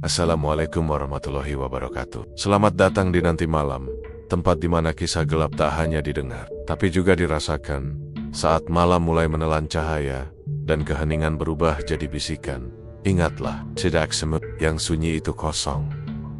Assalamualaikum warahmatullahi wabarakatuh. Selamat datang di Nanti Malam, tempat di mana kisah gelap tak hanya didengar, tapi juga dirasakan. Saat malam mulai menelan cahaya, dan keheningan berubah jadi bisikan. Ingatlah, tidak semut yang sunyi itu kosong.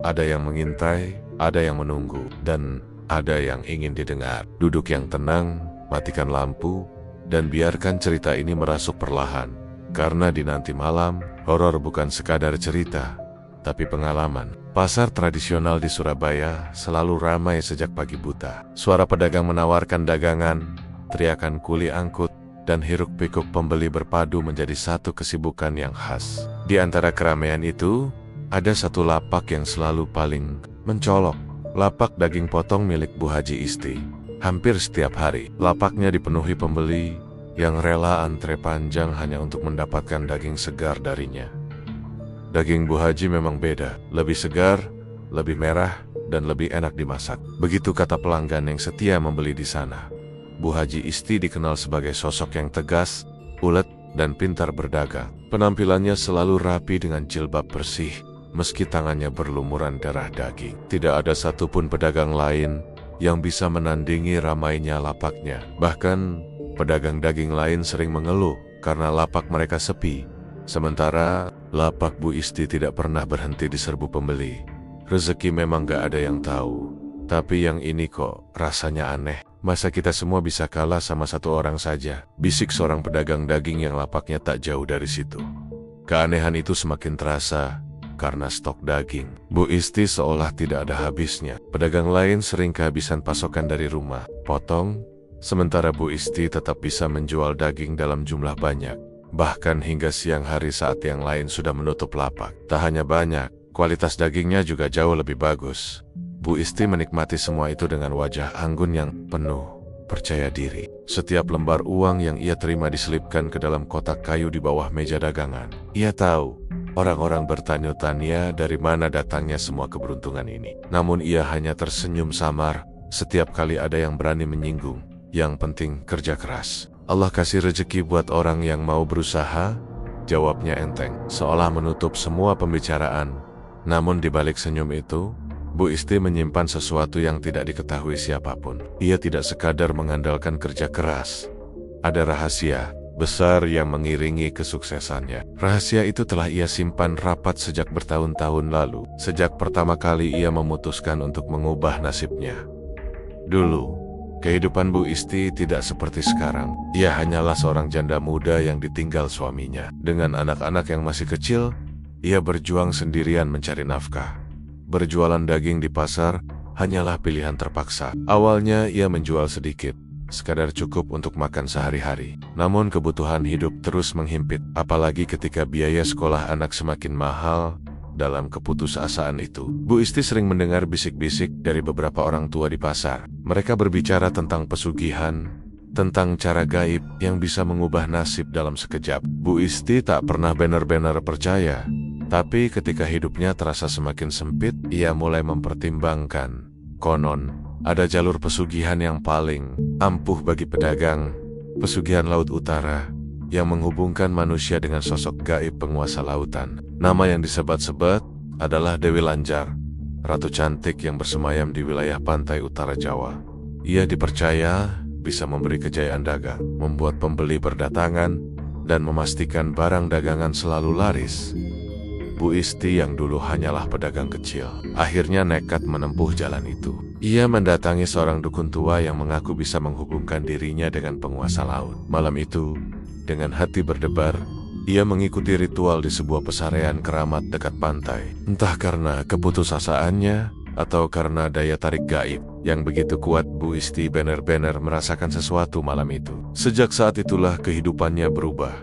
Ada yang mengintai, ada yang menunggu, dan ada yang ingin didengar. Duduk yang tenang, matikan lampu, dan biarkan cerita ini merasuk perlahan. Karena di Nanti Malam, horor bukan sekadar cerita, tapi pengalaman. Pasar tradisional di Surabaya selalu ramai sejak pagi buta. Suara pedagang menawarkan dagangan, teriakan kuli angkut, dan hiruk-pikuk pembeli berpadu menjadi satu kesibukan yang khas. Di antara keramaian itu, ada satu lapak yang selalu paling mencolok. Lapak daging potong milik Bu Haji Isti. Hampir setiap hari, lapaknya dipenuhi pembeli yang rela antre panjang hanya untuk mendapatkan daging segar darinya. Daging Bu Haji memang beda, lebih segar, lebih merah, dan lebih enak dimasak. Begitu kata pelanggan yang setia membeli di sana. Bu Haji Isti dikenal sebagai sosok yang tegas, ulet, dan pintar berdagang. Penampilannya selalu rapi dengan jilbab bersih, meski tangannya berlumuran darah daging. Tidak ada satupun pedagang lain yang bisa menandingi ramainya lapaknya. Bahkan, pedagang daging lain sering mengeluh karena lapak mereka sepi. Sementara, lapak Bu Isti tidak pernah berhenti diserbu pembeli. Rezeki memang gak ada yang tahu. Tapi yang ini kok rasanya aneh. Masa kita semua bisa kalah sama satu orang saja? Bisik seorang pedagang daging yang lapaknya tak jauh dari situ. Keanehan itu semakin terasa karena stok daging Bu Isti seolah tidak ada habisnya. Pedagang lain sering kehabisan pasokan dari rumah potong, sementara Bu Isti tetap bisa menjual daging dalam jumlah banyak. Bahkan hingga siang hari saat yang lain sudah menutup lapak. Tak hanya banyak, kualitas dagingnya juga jauh lebih bagus. Bu Isti menikmati semua itu dengan wajah anggun yang penuh percaya diri. Setiap lembar uang yang ia terima diselipkan ke dalam kotak kayu di bawah meja dagangan. Ia tahu, orang-orang bertanya-tanya dari mana datangnya semua keberuntungan ini. Namun ia hanya tersenyum samar setiap kali ada yang berani menyinggung. Yang penting kerja keras. Allah kasih rezeki buat orang yang mau berusaha, jawabnya enteng, seolah menutup semua pembicaraan. Namun di balik senyum itu, Bu Isti menyimpan sesuatu yang tidak diketahui siapapun. Ia tidak sekadar mengandalkan kerja keras. Ada rahasia besar yang mengiringi kesuksesannya. Rahasia itu telah ia simpan rapat sejak bertahun-tahun lalu. Sejak pertama kali ia memutuskan untuk mengubah nasibnya. Dulu, kehidupan Bu Isti tidak seperti sekarang. Ia hanyalah seorang janda muda yang ditinggal suaminya. Dengan anak-anak yang masih kecil, ia berjuang sendirian mencari nafkah. Berjualan daging di pasar hanyalah pilihan terpaksa. Awalnya ia menjual sedikit, sekadar cukup untuk makan sehari-hari. Namun kebutuhan hidup terus menghimpit, apalagi ketika biaya sekolah anak semakin mahal. Dalam keputusasaan itu, Bu Isti sering mendengar bisik-bisik dari beberapa orang tua di pasar. Mereka berbicara tentang pesugihan, tentang cara gaib yang bisa mengubah nasib dalam sekejap. Bu Isti tak pernah benar-benar percaya. Tapi ketika hidupnya terasa semakin sempit, ia mulai mempertimbangkan. Konon, ada jalur pesugihan yang paling ampuh bagi pedagang, pesugihan Laut Utara, yang menghubungkan manusia dengan sosok gaib penguasa lautan. Nama yang disebat-sebat adalah Dewi Lanjar, ratu cantik yang bersemayam di wilayah pantai utara Jawa. Ia dipercaya bisa memberi kejayaan dagang, membuat pembeli berdatangan, dan memastikan barang dagangan selalu laris. Bu Isti yang dulu hanyalah pedagang kecil, akhirnya nekat menempuh jalan itu. Ia mendatangi seorang dukun tua yang mengaku bisa menghubungkan dirinya dengan penguasa laut. Malam itu, dengan hati berdebar, ia mengikuti ritual di sebuah pesarean keramat dekat pantai. Entah karena keputusasaannya atau karena daya tarik gaib yang begitu kuat, Bu Isti benar-benar merasakan sesuatu malam itu. Sejak saat itulah kehidupannya berubah.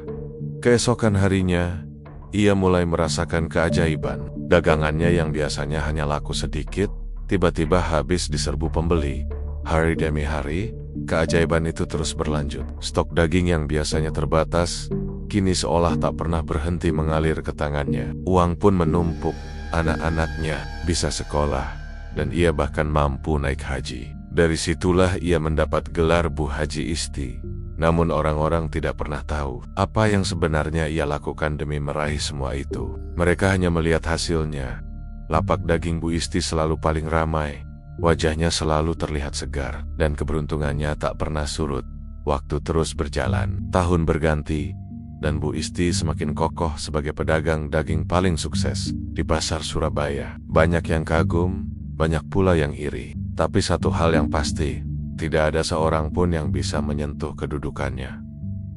Keesokan harinya, ia mulai merasakan keajaiban. Dagangannya yang biasanya hanya laku sedikit, tiba-tiba habis diserbu pembeli. Hari demi hari, keajaiban itu terus berlanjut. Stok daging yang biasanya terbatas, kini seolah tak pernah berhenti mengalir ke tangannya. Uang pun menumpuk, anak-anaknya bisa sekolah, dan ia bahkan mampu naik haji. Dari situlah ia mendapat gelar Bu Haji Isti, Namun orang-orang tidak pernah tahu apa yang sebenarnya ia lakukan demi meraih semua itu. Mereka hanya melihat hasilnya. Lapak daging Bu Isti selalu paling ramai. Wajahnya selalu terlihat segar, dan keberuntungannya tak pernah surut. Waktu terus berjalan, tahun berganti, dan Bu Isti semakin kokoh sebagai pedagang daging paling sukses di pasar Surabaya. Banyak yang kagum, banyak pula yang iri. Tapi satu hal yang pasti, tidak ada seorang pun yang bisa menyentuh kedudukannya.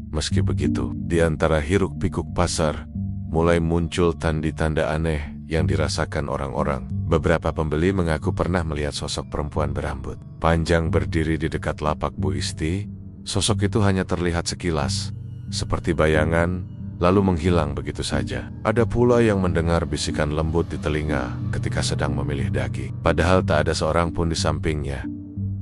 Meski begitu, di antara hiruk-pikuk pasar, mulai muncul tanda-tanda aneh yang dirasakan orang-orang. Beberapa pembeli mengaku pernah melihat sosok perempuan berambut panjang berdiri di dekat lapak Bu Isti. Sosok itu hanya terlihat sekilas, seperti bayangan, lalu menghilang begitu saja. Ada pula yang mendengar bisikan lembut di telinga ketika sedang memilih daging, padahal tak ada seorang pun di sampingnya.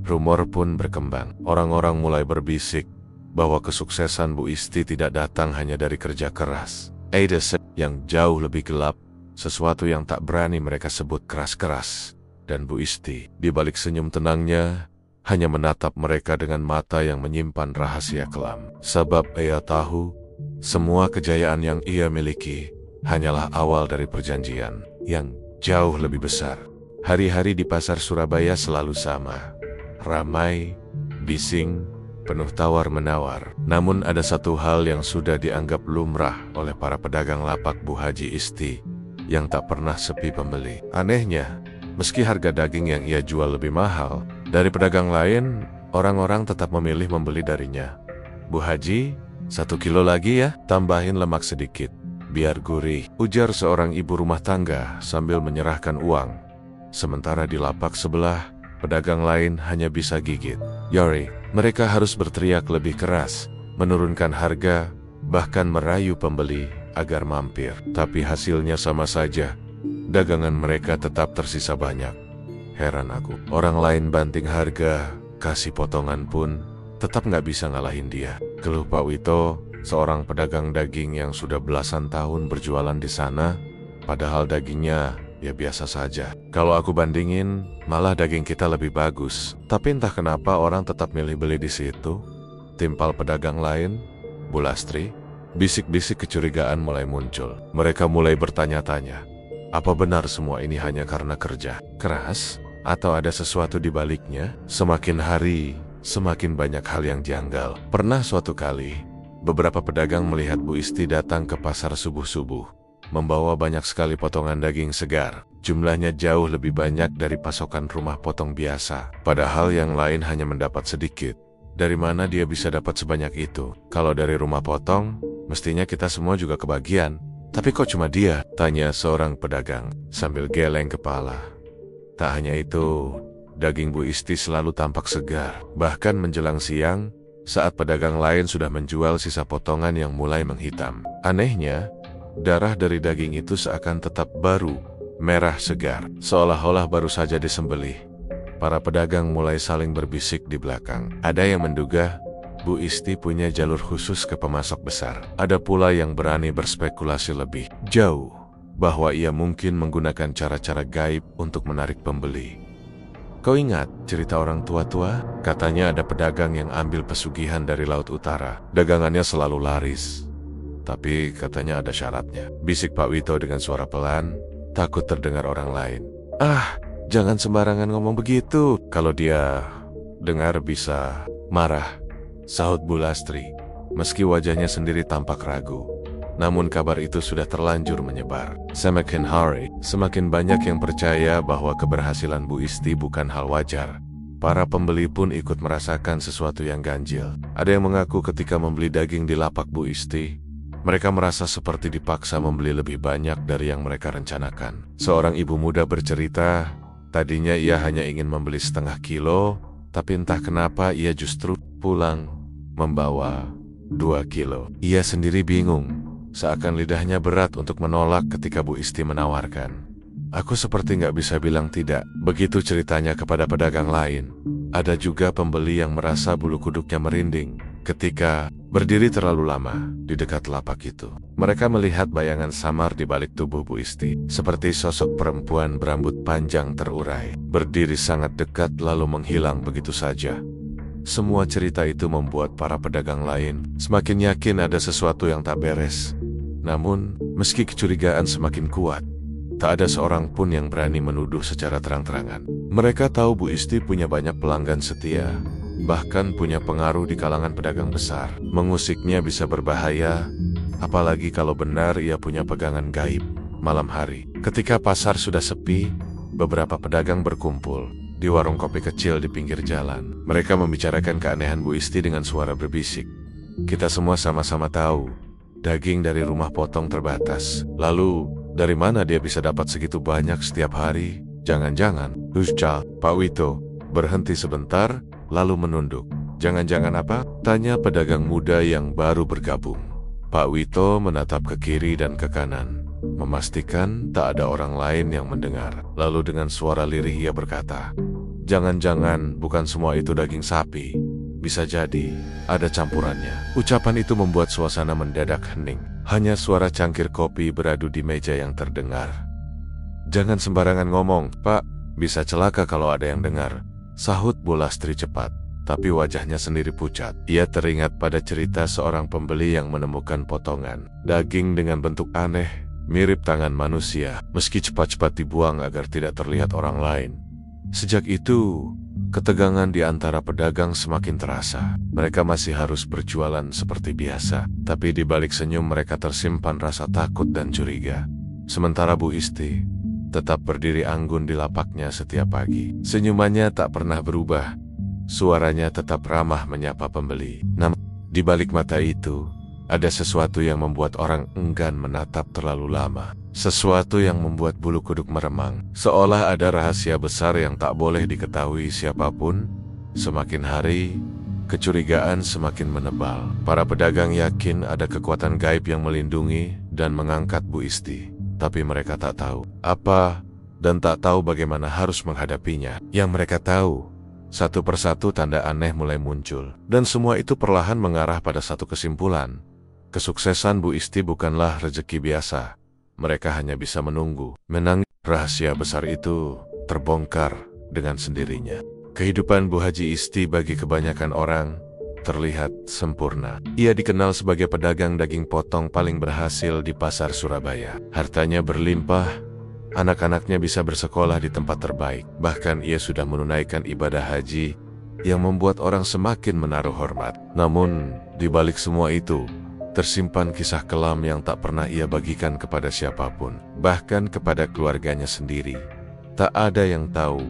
Rumor pun berkembang. Orang-orang mulai berbisik bahwa kesuksesan Bu Isti tidak datang hanya dari kerja keras. Ada yang jauh lebih gelap, sesuatu yang tak berani mereka sebut keras-keras. Dan Bu Isti, di balik senyum tenangnya, hanya menatap mereka dengan mata yang menyimpan rahasia kelam. Sebab ia tahu, semua kejayaan yang ia miliki hanyalah awal dari perjanjian yang jauh lebih besar. Hari-hari di pasar Surabaya selalu sama. Ramai, bising, penuh tawar-menawar. Namun ada satu hal yang sudah dianggap lumrah oleh para pedagang lapak Bu Haji Isti, yang tak pernah sepi pembeli. Anehnya, meski harga daging yang ia jual lebih mahal dari pedagang lain, orang-orang tetap memilih membeli darinya. Bu Haji, 1 kilo lagi ya, tambahin lemak sedikit, biar gurih, ujar seorang ibu rumah tangga sambil menyerahkan uang. Sementara di lapak sebelah, pedagang lain hanya bisa gigit. Yori, mereka harus berteriak lebih keras, menurunkan harga, bahkan merayu pembeli agar mampir. Tapi hasilnya sama saja, dagangan mereka tetap tersisa banyak. Heran aku, orang lain banting harga, kasih potongan pun, tetap nggak bisa ngalahin dia. Keluh Pak Wito, seorang pedagang daging yang sudah belasan tahun berjualan di sana, padahal dagingnya ya biasa saja. Kalau aku bandingin, malah daging kita lebih bagus. Tapi entah kenapa orang tetap milih beli di situ. Timpal pedagang lain, Bu Lastri, bisik-bisik kecurigaan mulai muncul. Mereka mulai bertanya-tanya, apa benar semua ini hanya karena kerja keras? Atau ada sesuatu di baliknya? Semakin hari, semakin banyak hal yang janggal. Pernah suatu kali, beberapa pedagang melihat Bu Isti datang ke pasar subuh-subuh, membawa banyak sekali potongan daging segar. Jumlahnya jauh lebih banyak dari pasokan rumah potong biasa. Padahal yang lain hanya mendapat sedikit. Dari mana dia bisa dapat sebanyak itu? Kalau dari rumah potong, mestinya kita semua juga kebagian. Tapi kok cuma dia? Tanya seorang pedagang sambil geleng kepala. Tak hanya itu, daging Bu Isti selalu tampak segar. Bahkan menjelang siang, saat pedagang lain sudah menjual sisa potongan yang mulai menghitam. Anehnya, darah dari daging itu seakan tetap baru, merah segar, seolah-olah baru saja disembelih. Para pedagang mulai saling berbisik di belakang. Ada yang menduga Bu Isti punya jalur khusus ke pemasok besar. Ada pula yang berani berspekulasi lebih jauh bahwa ia mungkin menggunakan cara-cara gaib untuk menarik pembeli. Kau ingat cerita orang tua-tua? Katanya ada pedagang yang ambil pesugihan dari Laut Utara. Dagangannya selalu laris. Tapi katanya ada syaratnya. Bisik Pak Wito dengan suara pelan, takut terdengar orang lain. Ah, jangan sembarangan ngomong begitu. Kalau dia dengar bisa marah, sahut Bu Lastri, meski wajahnya sendiri tampak ragu. Namun kabar itu sudah terlanjur menyebar. Semakin hari, semakin banyak yang percaya bahwa keberhasilan Bu Isti bukan hal wajar. Para pembeli pun ikut merasakan sesuatu yang ganjil. Ada yang mengaku ketika membeli daging di lapak Bu Isti, mereka merasa seperti dipaksa membeli lebih banyak dari yang mereka rencanakan. Seorang ibu muda bercerita, tadinya ia hanya ingin membeli 1/2 kilo, tapi entah kenapa ia justru pulang membawa 2 kilo. Ia sendiri bingung, seakan lidahnya berat untuk menolak ketika Bu Isti menawarkan. Aku seperti nggak bisa bilang tidak. Begitu ceritanya kepada pedagang lain. Ada juga pembeli yang merasa bulu kuduknya merinding ketika berdiri terlalu lama di dekat lapak itu. Mereka melihat bayangan samar di balik tubuh Bu Isti, seperti sosok perempuan berambut panjang terurai, berdiri sangat dekat lalu menghilang begitu saja. Semua cerita itu membuat para pedagang lain semakin yakin ada sesuatu yang tak beres. Namun, meski kecurigaan semakin kuat, tak ada seorang pun yang berani menuduh secara terang-terangan. Mereka tahu Bu Isti punya banyak pelanggan setia, bahkan punya pengaruh di kalangan pedagang besar. Mengusiknya bisa berbahaya, apalagi kalau benar ia punya pegangan gaib. Malam hari, ketika pasar sudah sepi, beberapa pedagang berkumpul di warung kopi kecil di pinggir jalan. Mereka membicarakan keanehan Bu Isti dengan suara berbisik. Kita semua sama-sama tahu, daging dari rumah potong terbatas. Lalu, dari mana dia bisa dapat segitu banyak setiap hari? Jangan-jangan, Uscal, Pak Wito, berhenti sebentar, lalu menunduk. Jangan-jangan apa? Tanya pedagang muda yang baru bergabung. Pak Wito menatap ke kiri dan ke kanan, memastikan tak ada orang lain yang mendengar. Lalu dengan suara lirih ia berkata, jangan-jangan bukan semua itu daging sapi. Bisa jadi ada campurannya. Ucapan itu membuat suasana mendadak hening. Hanya suara cangkir kopi beradu di meja yang terdengar. Jangan sembarangan ngomong, Pak. Bisa celaka kalau ada yang dengar, sahut Bu Lastri cepat. Tapi wajahnya sendiri pucat. Ia teringat pada cerita seorang pembeli yang menemukan potongan daging dengan bentuk aneh, mirip tangan manusia, meski cepat-cepat dibuang agar tidak terlihat orang lain. Sejak itu, ketegangan di antara pedagang semakin terasa. Mereka masih harus berjualan seperti biasa, tapi di balik senyum mereka tersimpan rasa takut dan curiga. Sementara Bu Isti tetap berdiri anggun di lapaknya setiap pagi. Senyumannya tak pernah berubah. Suaranya tetap ramah menyapa pembeli. Namun, di balik mata itu, ada sesuatu yang membuat orang enggan menatap terlalu lama. Sesuatu yang membuat bulu kuduk meremang. Seolah ada rahasia besar yang tak boleh diketahui siapapun. Semakin hari, kecurigaan semakin menebal. Para pedagang yakin ada kekuatan gaib yang melindungi dan mengangkat Bu Isti. Tapi mereka tak tahu apa dan tak tahu bagaimana harus menghadapinya. Yang mereka tahu, satu persatu tanda aneh mulai muncul. Dan semua itu perlahan mengarah pada satu kesimpulan. Kesuksesan Bu Isti bukanlah rezeki biasa. Mereka hanya bisa menunggu, menang. Rahasia besar itu terbongkar dengan sendirinya. Kehidupan Bu Haji Isti bagi kebanyakan orang terlihat sempurna. Ia dikenal sebagai pedagang daging potong paling berhasil di pasar Surabaya. Hartanya berlimpah, anak-anaknya bisa bersekolah di tempat terbaik. Bahkan ia sudah menunaikan ibadah haji yang membuat orang semakin menaruh hormat. Namun, di balik semua itu, tersimpan kisah kelam yang tak pernah ia bagikan kepada siapapun, bahkan kepada keluarganya sendiri. Tak ada yang tahu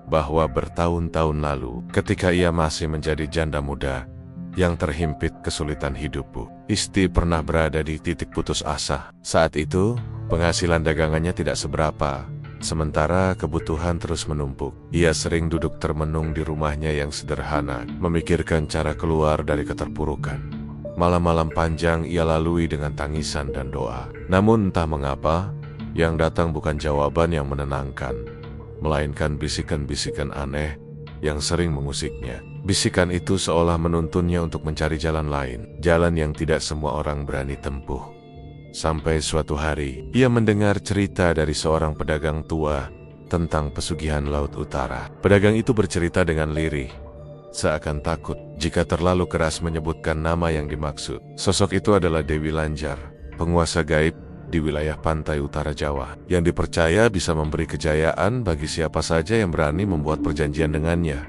bahwa bertahun-tahun lalu, ketika ia masih menjadi janda muda yang terhimpit kesulitan hidup, Bu Isti pernah berada di titik putus asa. Saat itu, penghasilan dagangannya tidak seberapa, sementara kebutuhan terus menumpuk. Ia sering duduk termenung di rumahnya yang sederhana, memikirkan cara keluar dari keterpurukan. Malam-malam panjang ia lalui dengan tangisan dan doa. Namun entah mengapa, yang datang bukan jawaban yang menenangkan, melainkan bisikan-bisikan aneh yang sering mengusiknya. Bisikan itu seolah menuntunnya untuk mencari jalan lain, jalan yang tidak semua orang berani tempuh. Sampai suatu hari, ia mendengar cerita dari seorang pedagang tua tentang pesugihan Laut Utara. Pedagang itu bercerita dengan lirih, seakan takut jika terlalu keras menyebutkan nama yang dimaksud. Sosok itu adalah Dewi Lanjar, penguasa gaib di wilayah pantai utara Jawa, yang dipercaya bisa memberi kejayaan bagi siapa saja yang berani membuat perjanjian dengannya.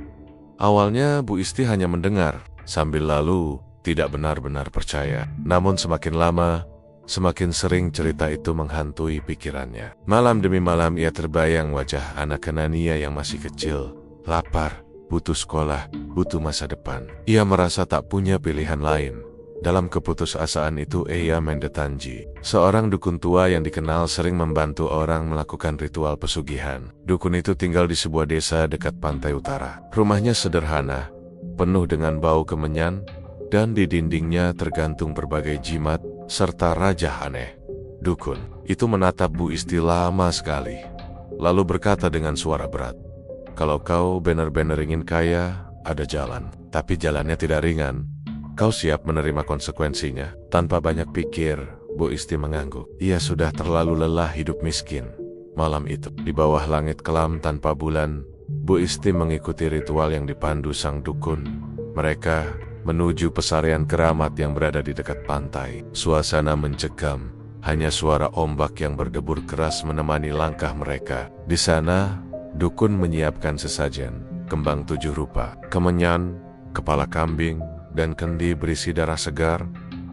Awalnya Bu Isti hanya mendengar, sambil lalu tidak benar-benar percaya. Namun semakin lama, semakin sering cerita itu menghantui pikirannya. Malam demi malam ia terbayang wajah anak Kenania yang masih kecil, lapar, butuh sekolah, butuh masa depan. Ia merasa tak punya pilihan lain. Dalam keputusasaan itu ia mendatangi seorang dukun tua yang dikenal sering membantu orang melakukan ritual pesugihan. Dukun itu tinggal di sebuah desa dekat pantai utara. Rumahnya sederhana, penuh dengan bau kemenyan, dan di dindingnya tergantung berbagai jimat serta rajah aneh. Dukun itu menatap Bu Isti lama sekali, lalu berkata dengan suara berat, "Kalau kau benar-benar ingin kaya, ada jalan. Tapi jalannya tidak ringan. Kau siap menerima konsekuensinya?" Tanpa banyak pikir, Bu Isti mengangguk. Ia sudah terlalu lelah hidup miskin. Malam itu, di bawah langit kelam tanpa bulan, Bu Isti mengikuti ritual yang dipandu sang dukun. Mereka menuju pesarian keramat yang berada di dekat pantai. Suasana mencekam, hanya suara ombak yang berdebur keras menemani langkah mereka. Di sana, dukun menyiapkan sesajen, kembang 7 rupa, kemenyan, kepala kambing, dan kendi berisi darah segar.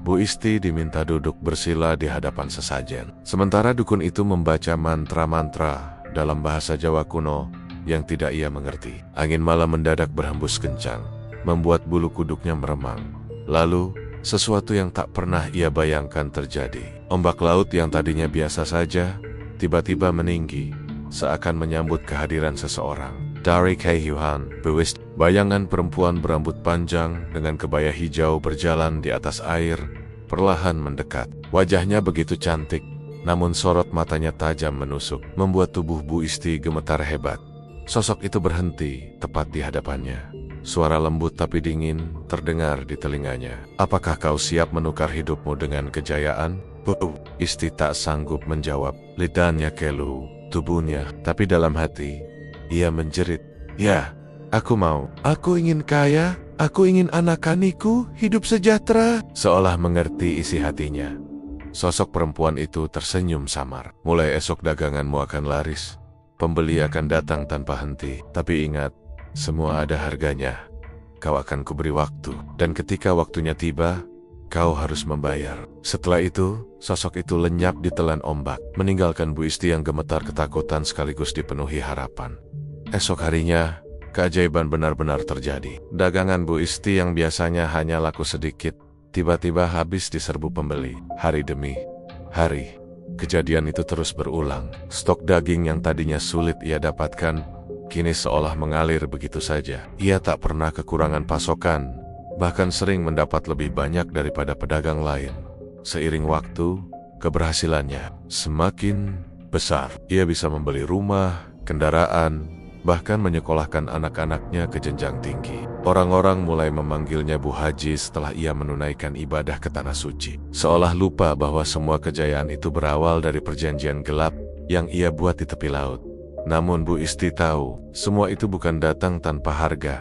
Bu Isti diminta duduk bersila di hadapan sesajen. Sementara dukun itu membaca mantra-mantra dalam bahasa Jawa kuno yang tidak ia mengerti. Angin malam mendadak berhembus kencang, membuat bulu kuduknya meremang. Lalu, sesuatu yang tak pernah ia bayangkan terjadi. Ombak laut yang tadinya biasa saja, tiba-tiba meninggi, seakan menyambut kehadiran seseorang. Dari Keihuan, bewist, bayangan perempuan berambut panjang dengan kebaya hijau berjalan di atas air, perlahan mendekat. Wajahnya begitu cantik, namun sorot matanya tajam menusuk, membuat tubuh Bu Isti gemetar hebat. Sosok itu berhenti tepat di hadapannya. Suara lembut tapi dingin terdengar di telinganya. "Apakah kau siap menukar hidupmu dengan kejayaan?" Bu Isti tak sanggup menjawab. Lidahnya keluh, tubuhnya, tapi dalam hati ia menjerit, "Ya, aku mau. Aku ingin kaya, aku ingin anak-anakku hidup sejahtera." Seolah mengerti isi hatinya, sosok perempuan itu tersenyum samar. "Mulai esok daganganmu akan laris. Pembeli akan datang tanpa henti. Tapi ingat, semua ada harganya. Kau akan kuberi waktu, dan ketika waktunya tiba, kau harus membayar." Setelah itu, sosok itu lenyap ditelan ombak, meninggalkan Bu Isti yang gemetar ketakutan sekaligus dipenuhi harapan. Esok harinya, keajaiban benar-benar terjadi. Dagangan Bu Isti yang biasanya hanya laku sedikit, tiba-tiba habis diserbu pembeli. Hari demi hari, kejadian itu terus berulang. Stok daging yang tadinya sulit ia dapatkan, kini seolah mengalir begitu saja. Ia tak pernah kekurangan pasokan, bahkan sering mendapat lebih banyak daripada pedagang lain. Seiring waktu, keberhasilannya semakin besar. Ia bisa membeli rumah, kendaraan, bahkan menyekolahkan anak-anaknya ke jenjang tinggi. Orang-orang mulai memanggilnya Bu Haji setelah ia menunaikan ibadah ke Tanah Suci. Seolah lupa bahwa semua kejayaan itu berawal dari perjanjian gelap yang ia buat di tepi laut. Namun Bu Isti tahu, semua itu bukan datang tanpa harga.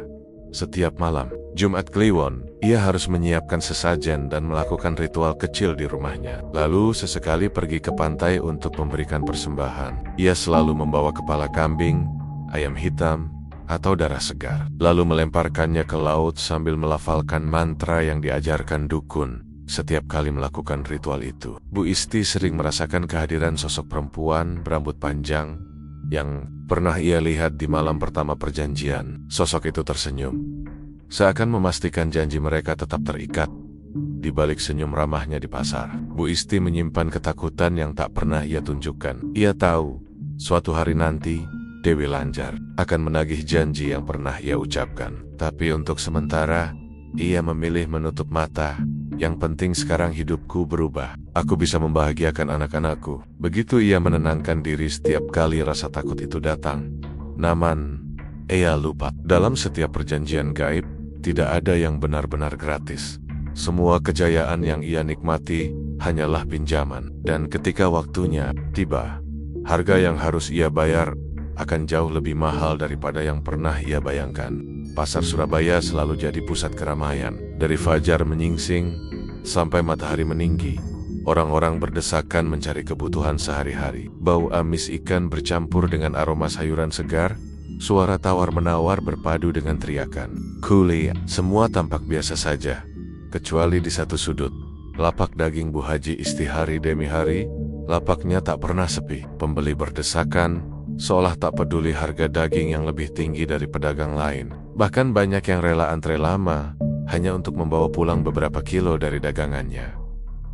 Setiap malam, Jumat Kliwon, ia harus menyiapkan sesajen dan melakukan ritual kecil di rumahnya. Lalu sesekali pergi ke pantai untuk memberikan persembahan. Ia selalu membawa kepala kambing, ayam hitam, atau darah segar, lalu melemparkannya ke laut sambil melafalkan mantra yang diajarkan dukun. Setiap kali melakukan ritual itu, Bu Isti sering merasakan kehadiran sosok perempuan berambut panjang yang pernah ia lihat di malam pertama perjanjian. Sosok itu tersenyum, seakan memastikan janji mereka tetap terikat. Di balik senyum ramahnya di pasar, Bu Isti menyimpan ketakutan yang tak pernah ia tunjukkan. Ia tahu, suatu hari nanti, Dewi Lanjar akan menagih janji yang pernah ia ucapkan. Tapi untuk sementara, ia memilih menutup mata. Yang penting sekarang hidupku berubah. Aku bisa membahagiakan anak-anakku. Begitu ia menenangkan diri setiap kali rasa takut itu datang. Namun, ia lupa. Dalam setiap perjanjian gaib, tidak ada yang benar-benar gratis. Semua kejayaan yang ia nikmati hanyalah pinjaman. Dan ketika waktunya tiba, harga yang harus ia bayar akan jauh lebih mahal daripada yang pernah ia bayangkan. Pasar Surabaya selalu jadi pusat keramaian. Dari fajar menyingsing sampai matahari meninggi, orang-orang berdesakan mencari kebutuhan sehari-hari. Bau amis ikan bercampur dengan aroma sayuran segar, suara tawar-menawar berpadu dengan teriakan "Kuli!" Semua tampak biasa saja, kecuali di satu sudut, lapak daging Bu Haji Isti hari demi hari. Lapaknya tak pernah sepi. Pembeli berdesakan, seolah tak peduli harga daging yang lebih tinggi dari pedagang lain. Bahkan banyak yang rela antre lama hanya untuk membawa pulang beberapa kilo dari dagangannya.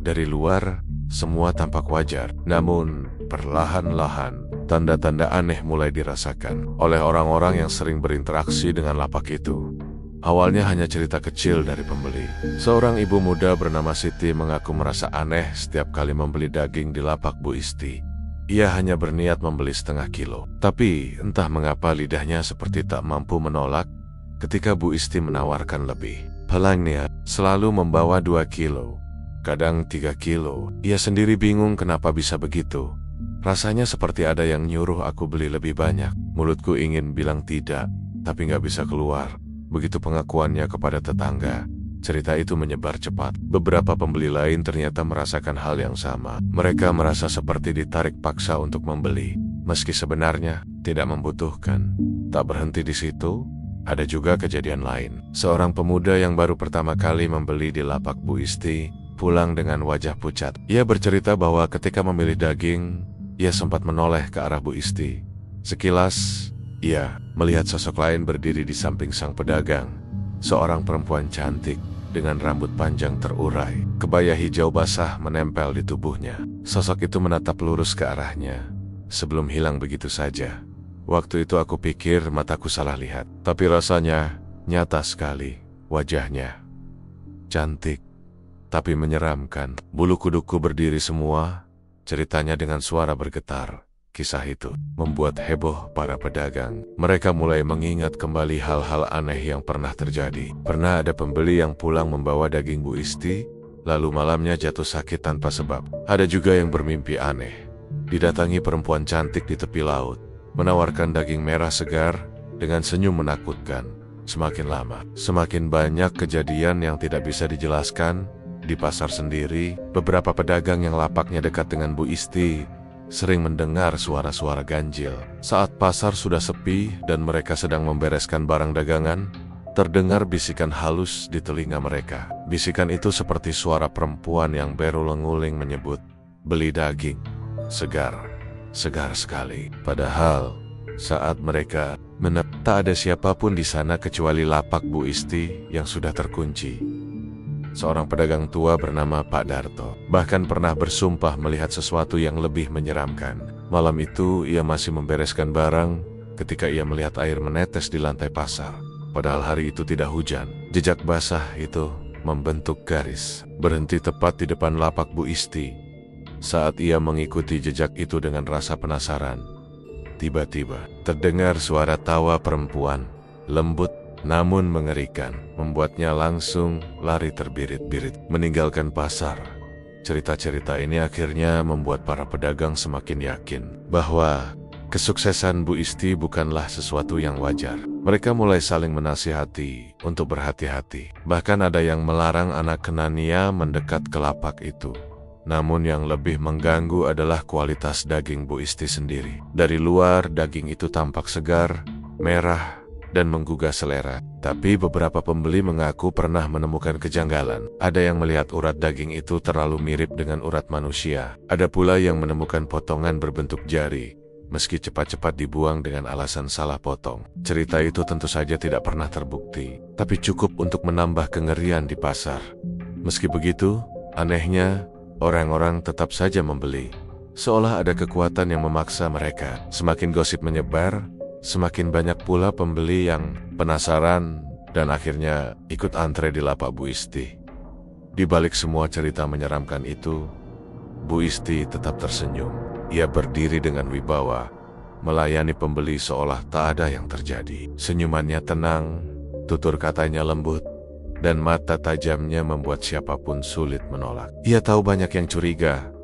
Dari luar, semua tampak wajar. Namun, perlahan-lahan, tanda-tanda aneh mulai dirasakan oleh orang-orang yang sering berinteraksi dengan lapak itu. Awalnya hanya cerita kecil dari pembeli. Seorang ibu muda bernama Siti mengaku merasa aneh setiap kali membeli daging di lapak Bu Isti. Ia hanya berniat membeli setengah kilo. Tapi entah mengapa lidahnya seperti tak mampu menolak ketika Bu Isti menawarkan lebih. Pelangnya selalu membawa 2 kilo, kadang 3 kilo. Ia sendiri bingung kenapa bisa begitu. Rasanya seperti ada yang nyuruh aku beli lebih banyak. Mulutku ingin bilang tidak, tapi nggak bisa keluar. Begitu pengakuannya kepada tetangga, cerita itu menyebar cepat. Beberapa pembeli lain ternyata merasakan hal yang sama. Mereka merasa seperti ditarik paksa untuk membeli, meski sebenarnya tidak membutuhkan. Tak berhenti di situ, ada juga kejadian lain. Seorang pemuda yang baru pertama kali membeli di lapak Bu Isti pulang dengan wajah pucat. Ia bercerita bahwa ketika memilih daging, ia sempat menoleh ke arah Bu Isti. Sekilas, ia melihat sosok lain berdiri di samping sang pedagang. Seorang perempuan cantik dengan rambut panjang terurai, kebaya hijau basah menempel di tubuhnya. Sosok itu menatap lurus ke arahnya sebelum hilang begitu saja. Waktu itu aku pikir mataku salah lihat, tapi rasanya nyata sekali. Wajahnya cantik, tapi menyeramkan. Bulu kuduku berdiri semua. Ceritanya dengan suara bergetar. Kisah itu membuat heboh para pedagang. Mereka mulai mengingat kembali hal-hal aneh yang pernah terjadi. Pernah ada pembeli yang pulang membawa daging Bu Isti, lalu malamnya jatuh sakit tanpa sebab. Ada juga yang bermimpi aneh. Didatangi perempuan cantik di tepi laut, menawarkan daging merah segar dengan senyum menakutkan. Semakin lama, semakin banyak kejadian yang tidak bisa dijelaskan. Di pasar sendiri, beberapa pedagang yang lapaknya dekat dengan Bu Isti sering mendengar suara-suara ganjil. Saat pasar sudah sepi dan mereka sedang membereskan barang dagangan, terdengar bisikan halus di telinga mereka. Bisikan itu seperti suara perempuan yang berulang-ulang menyebut, "Beli daging, segar, segar sekali." Padahal, saat mereka tak ada siapapun di sana kecuali lapak Bu Isti yang sudah terkunci. Seorang pedagang tua bernama Pak Darto bahkan pernah bersumpah melihat sesuatu yang lebih menyeramkan. Malam itu ia masih membereskan barang ketika ia melihat air menetes di lantai pasar. Padahal hari itu tidak hujan. Jejak basah itu membentuk garis, berhenti tepat di depan lapak Bu Isti. Saat ia mengikuti jejak itu dengan rasa penasaran, tiba-tiba terdengar suara tawa perempuan, lembut namun mengerikan, membuatnya langsung lari terbirit-birit meninggalkan pasar. Cerita-cerita ini akhirnya membuat para pedagang semakin yakin bahwa kesuksesan Bu Isti bukanlah sesuatu yang wajar. Mereka mulai saling menasihati untuk berhati-hati. Bahkan ada yang melarang anak kenania mendekat ke lapak itu. Namun yang lebih mengganggu adalah kualitas daging Bu Isti sendiri. Dari luar, daging itu tampak segar, merah, dan menggugah selera. Tapi beberapa pembeli mengaku pernah menemukan kejanggalan. Ada yang melihat urat daging itu terlalu mirip dengan urat manusia. Ada pula yang menemukan potongan berbentuk jari, meski cepat-cepat dibuang dengan alasan salah potong. Cerita itu tentu saja tidak pernah terbukti, tapi cukup untuk menambah kengerian di pasar. Meski begitu, anehnya, orang-orang tetap saja membeli. Seolah ada kekuatan yang memaksa mereka. Semakin gosip menyebar, semakin banyak pula pembeli yang penasaran dan akhirnya ikut antre di lapak Bu Isti. Di balik semua cerita menyeramkan itu, Bu Isti tetap tersenyum. Ia berdiri dengan wibawa, melayani pembeli seolah tak ada yang terjadi. Senyumannya tenang, tutur katanya lembut, dan mata tajamnya membuat siapapun sulit menolak. Ia tahu banyak yang curiga.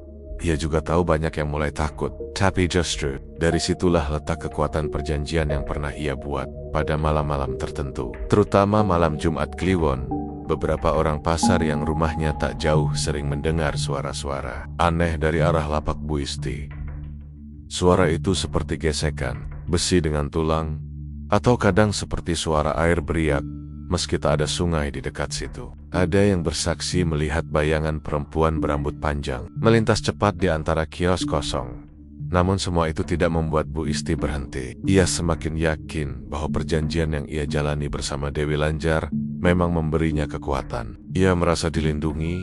Ia juga tahu banyak yang mulai takut. Tapi justru dari situlah letak kekuatan perjanjian yang pernah ia buat pada malam-malam tertentu. Terutama malam Jumat Kliwon, beberapa orang pasar yang rumahnya tak jauh sering mendengar suara-suara aneh dari arah lapak Bu Isti. Suara itu seperti gesekan besi dengan tulang, atau kadang seperti suara air beriak meski tak ada sungai di dekat situ. Ada yang bersaksi melihat bayangan perempuan berambut panjang melintas cepat di antara kios kosong. Namun semua itu tidak membuat Bu Isti berhenti. Ia semakin yakin bahwa perjanjian yang ia jalani bersama Dewi Lanjar memang memberinya kekuatan. Ia merasa dilindungi,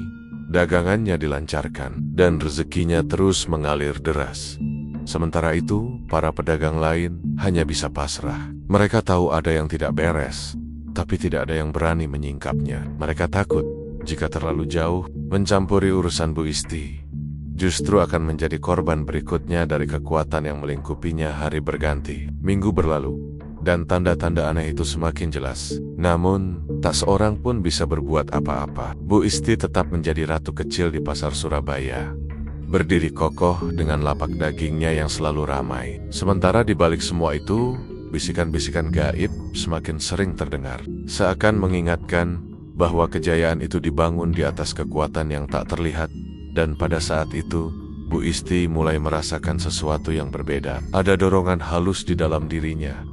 dagangannya dilancarkan, dan rezekinya terus mengalir deras. Sementara itu, para pedagang lain hanya bisa pasrah. Mereka tahu ada yang tidak beres, tapi tidak ada yang berani menyingkapnya. Mereka takut jika terlalu jauh mencampuri urusan Bu Isti, justru akan menjadi korban berikutnya dari kekuatan yang melingkupinya. Hari berganti, minggu berlalu, dan tanda-tanda aneh itu semakin jelas. Namun, tak seorang pun bisa berbuat apa-apa. Bu Isti tetap menjadi ratu kecil di pasar Surabaya, berdiri kokoh dengan lapak dagingnya yang selalu ramai. Sementara di balik semua itu, Bisikan-bisikan gaib semakin sering terdengar, seakan mengingatkan bahwa kejayaan itu dibangun di atas kekuatan yang tak terlihat. Dan pada saat itu, Bu Isti mulai merasakan sesuatu yang berbeda. Ada dorongan halus di dalam dirinya.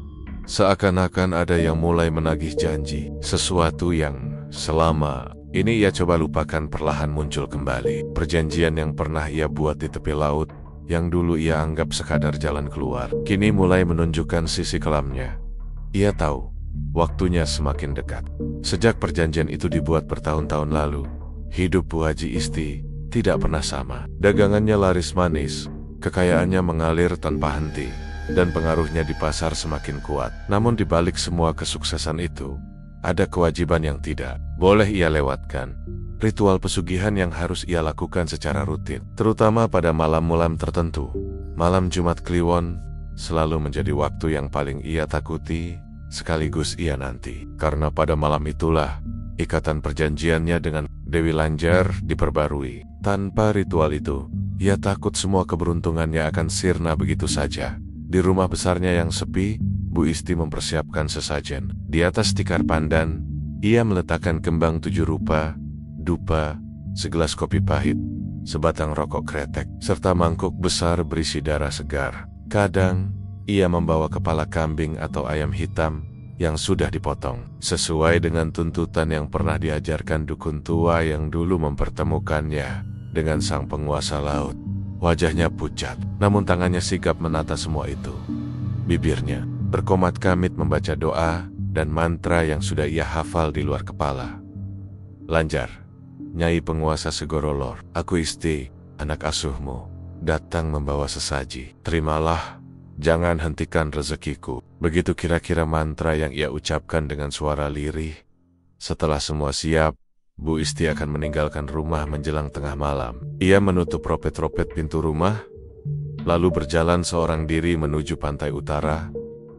Seakan-akan ada yang mulai menagih janji. Sesuatu yang selama ini ia coba lupakan perlahan muncul kembali. Perjanjian yang pernah ia buat di tepi laut, yang dulu ia anggap sekadar jalan keluar, kini mulai menunjukkan sisi kelamnya. Ia tahu, waktunya semakin dekat. Sejak perjanjian itu dibuat bertahun-tahun lalu, hidup Bu Haji Isti tidak pernah sama. Dagangannya laris manis, kekayaannya mengalir tanpa henti, dan pengaruhnya di pasar semakin kuat. Namun di balik semua kesuksesan itu, ada kewajiban yang tidak boleh ia lewatkan. Ritual pesugihan yang harus ia lakukan secara rutin, terutama pada malam-malam tertentu. Malam Jumat Kliwon selalu menjadi waktu yang paling ia takuti, sekaligus ia nanti. Karena pada malam itulah, ikatan perjanjiannya dengan Dewi Lanjar diperbarui. Tanpa ritual itu, ia takut semua keberuntungannya akan sirna begitu saja. Di rumah besarnya yang sepi, Bu Isti mempersiapkan sesajen. Di atas tikar pandan, ia meletakkan kembang 7 rupa, dupa, segelas kopi pahit, sebatang rokok kretek, serta mangkuk besar berisi darah segar. Kadang, ia membawa kepala kambing atau ayam hitam yang sudah dipotong, sesuai dengan tuntutan yang pernah diajarkan dukun tua yang dulu mempertemukannya dengan sang penguasa laut. Wajahnya pucat, namun tangannya sigap menata semua itu. Bibirnya berkomat kamit membaca doa dan mantra yang sudah ia hafal di luar kepala. Lanjar, Nyai penguasa Segorolor, aku Isti, anak asuhmu, datang membawa sesaji. Terimalah, jangan hentikan rezekiku. Begitu kira-kira mantra yang ia ucapkan dengan suara lirih. Setelah semua siap, Bu Isti akan meninggalkan rumah menjelang tengah malam. Ia menutup ropet-ropet pintu rumah, lalu berjalan seorang diri menuju pantai utara,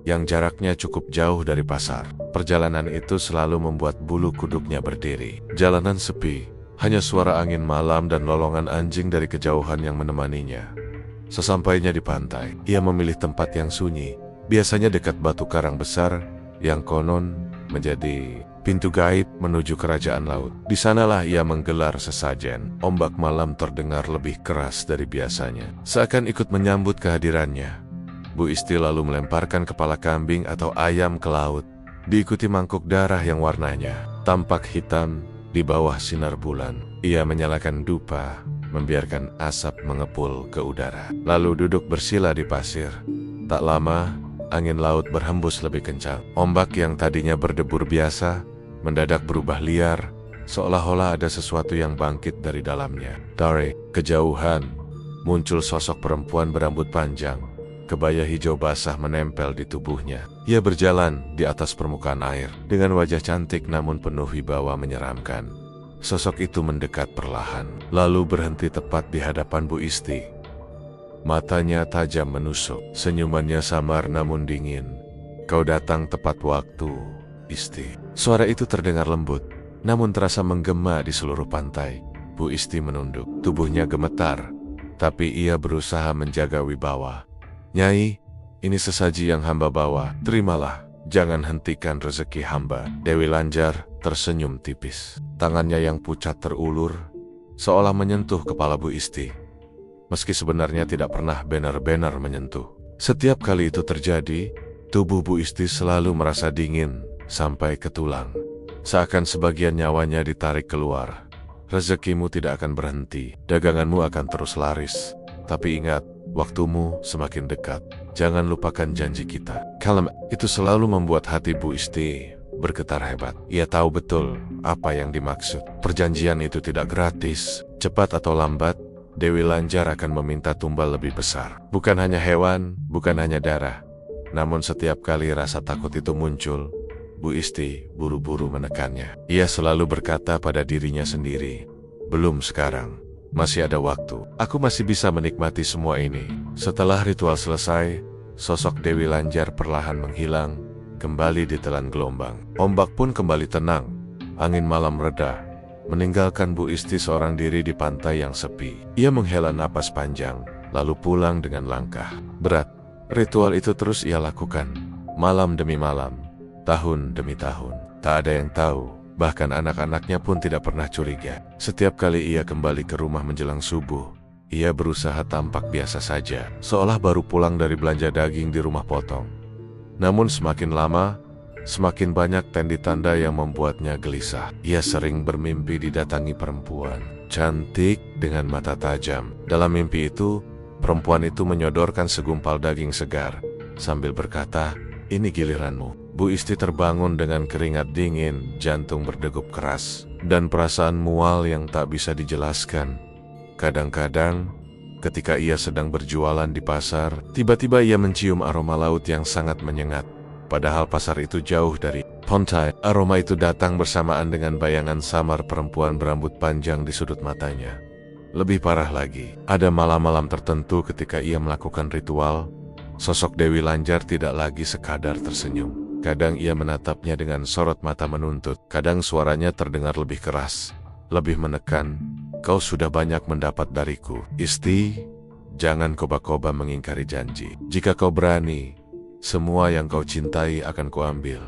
yang jaraknya cukup jauh dari pasar. Perjalanan itu selalu membuat bulu kuduknya berdiri. Jalanan sepi, hanya suara angin malam dan lolongan anjing dari kejauhan yang menemaninya. Sesampainya di pantai, ia memilih tempat yang sunyi, biasanya dekat batu karang besar, yang konon menjadi pintu gaib menuju kerajaan laut. Di sanalah ia menggelar sesajen. Ombak malam terdengar lebih keras dari biasanya, seakan ikut menyambut kehadirannya. Bu Isti lalu melemparkan kepala kambing atau ayam ke laut, diikuti mangkuk darah yang warnanya tampak hitam di bawah sinar bulan. Ia menyalakan dupa, membiarkan asap mengepul ke udara, lalu duduk bersila di pasir. Tak lama, angin laut berhembus lebih kencang. Ombak yang tadinya berdebur biasa, mendadak berubah liar, seolah-olah ada sesuatu yang bangkit dari dalamnya. Dari kejauhan, muncul sosok perempuan berambut panjang, kebaya hijau basah menempel di tubuhnya. Ia berjalan di atas permukaan air, dengan wajah cantik namun penuh wibawa menyeramkan. Sosok itu mendekat perlahan, lalu berhenti tepat di hadapan Bu Isti. Matanya tajam menusuk, senyumannya samar namun dingin. Kau datang tepat waktu, Isti. Suara itu terdengar lembut, namun terasa menggema di seluruh pantai. Bu Isti menunduk, tubuhnya gemetar, tapi ia berusaha menjaga wibawa. Nyai, ini sesaji yang hamba bawa, terimalah, jangan hentikan rezeki hamba. Dewi Lanjar tersenyum tipis. Tangannya yang pucat terulur, seolah menyentuh kepala Bu Isti, meski sebenarnya tidak pernah benar-benar menyentuh. Setiap kali itu terjadi, tubuh Bu Isti selalu merasa dingin sampai ke tulang, seakan sebagian nyawanya ditarik keluar. Rezekimu tidak akan berhenti, daganganmu akan terus laris. Tapi ingat, waktumu semakin dekat. Jangan lupakan janji kita. Kalimat itu selalu membuat hati Bu Isti bergetar hebat. Ia tahu betul apa yang dimaksud. Perjanjian itu tidak gratis. Cepat atau lambat, Dewi Lanjar akan meminta tumbal lebih besar. Bukan hanya hewan, bukan hanya darah. Namun setiap kali rasa takut itu muncul, Bu Isti buru-buru menekannya. Ia selalu berkata pada dirinya sendiri, belum sekarang. Masih ada waktu. Aku masih bisa menikmati semua ini. Setelah ritual selesai, sosok Dewi Lanjar perlahan menghilang, kembali ditelan gelombang. Ombak pun kembali tenang. Angin malam reda, meninggalkan Bu Isti seorang diri di pantai yang sepi. Ia menghela napas panjang, lalu pulang dengan langkah berat. Ritual itu terus ia lakukan, Malam demi malam, tahun demi tahun, tak ada yang tahu. Bahkan anak-anaknya pun tidak pernah curiga. Setiap kali ia kembali ke rumah menjelang subuh, ia berusaha tampak biasa saja, seolah baru pulang dari belanja daging di rumah potong. Namun semakin lama, semakin banyak tanda yang membuatnya gelisah. Ia sering bermimpi didatangi perempuan cantik dengan mata tajam. Dalam mimpi itu, perempuan itu menyodorkan segumpal daging segar sambil berkata, "Ini giliranmu." Bu Isti terbangun dengan keringat dingin, jantung berdegup keras, dan perasaan mual yang tak bisa dijelaskan. Kadang-kadang, ketika ia sedang berjualan di pasar, tiba-tiba ia mencium aroma laut yang sangat menyengat. Padahal pasar itu jauh dari pantai. Aroma itu datang bersamaan dengan bayangan samar perempuan berambut panjang di sudut matanya. Lebih parah lagi, ada malam-malam tertentu ketika ia melakukan ritual, sosok Dewi Lanjar tidak lagi sekadar tersenyum. Kadang ia menatapnya dengan sorot mata menuntut, kadang suaranya terdengar lebih keras, lebih menekan. "Kau sudah banyak mendapat dariku, Isti. Jangan koba-koba mengingkari janji. Jika kau berani, semua yang kau cintai akan kuambil."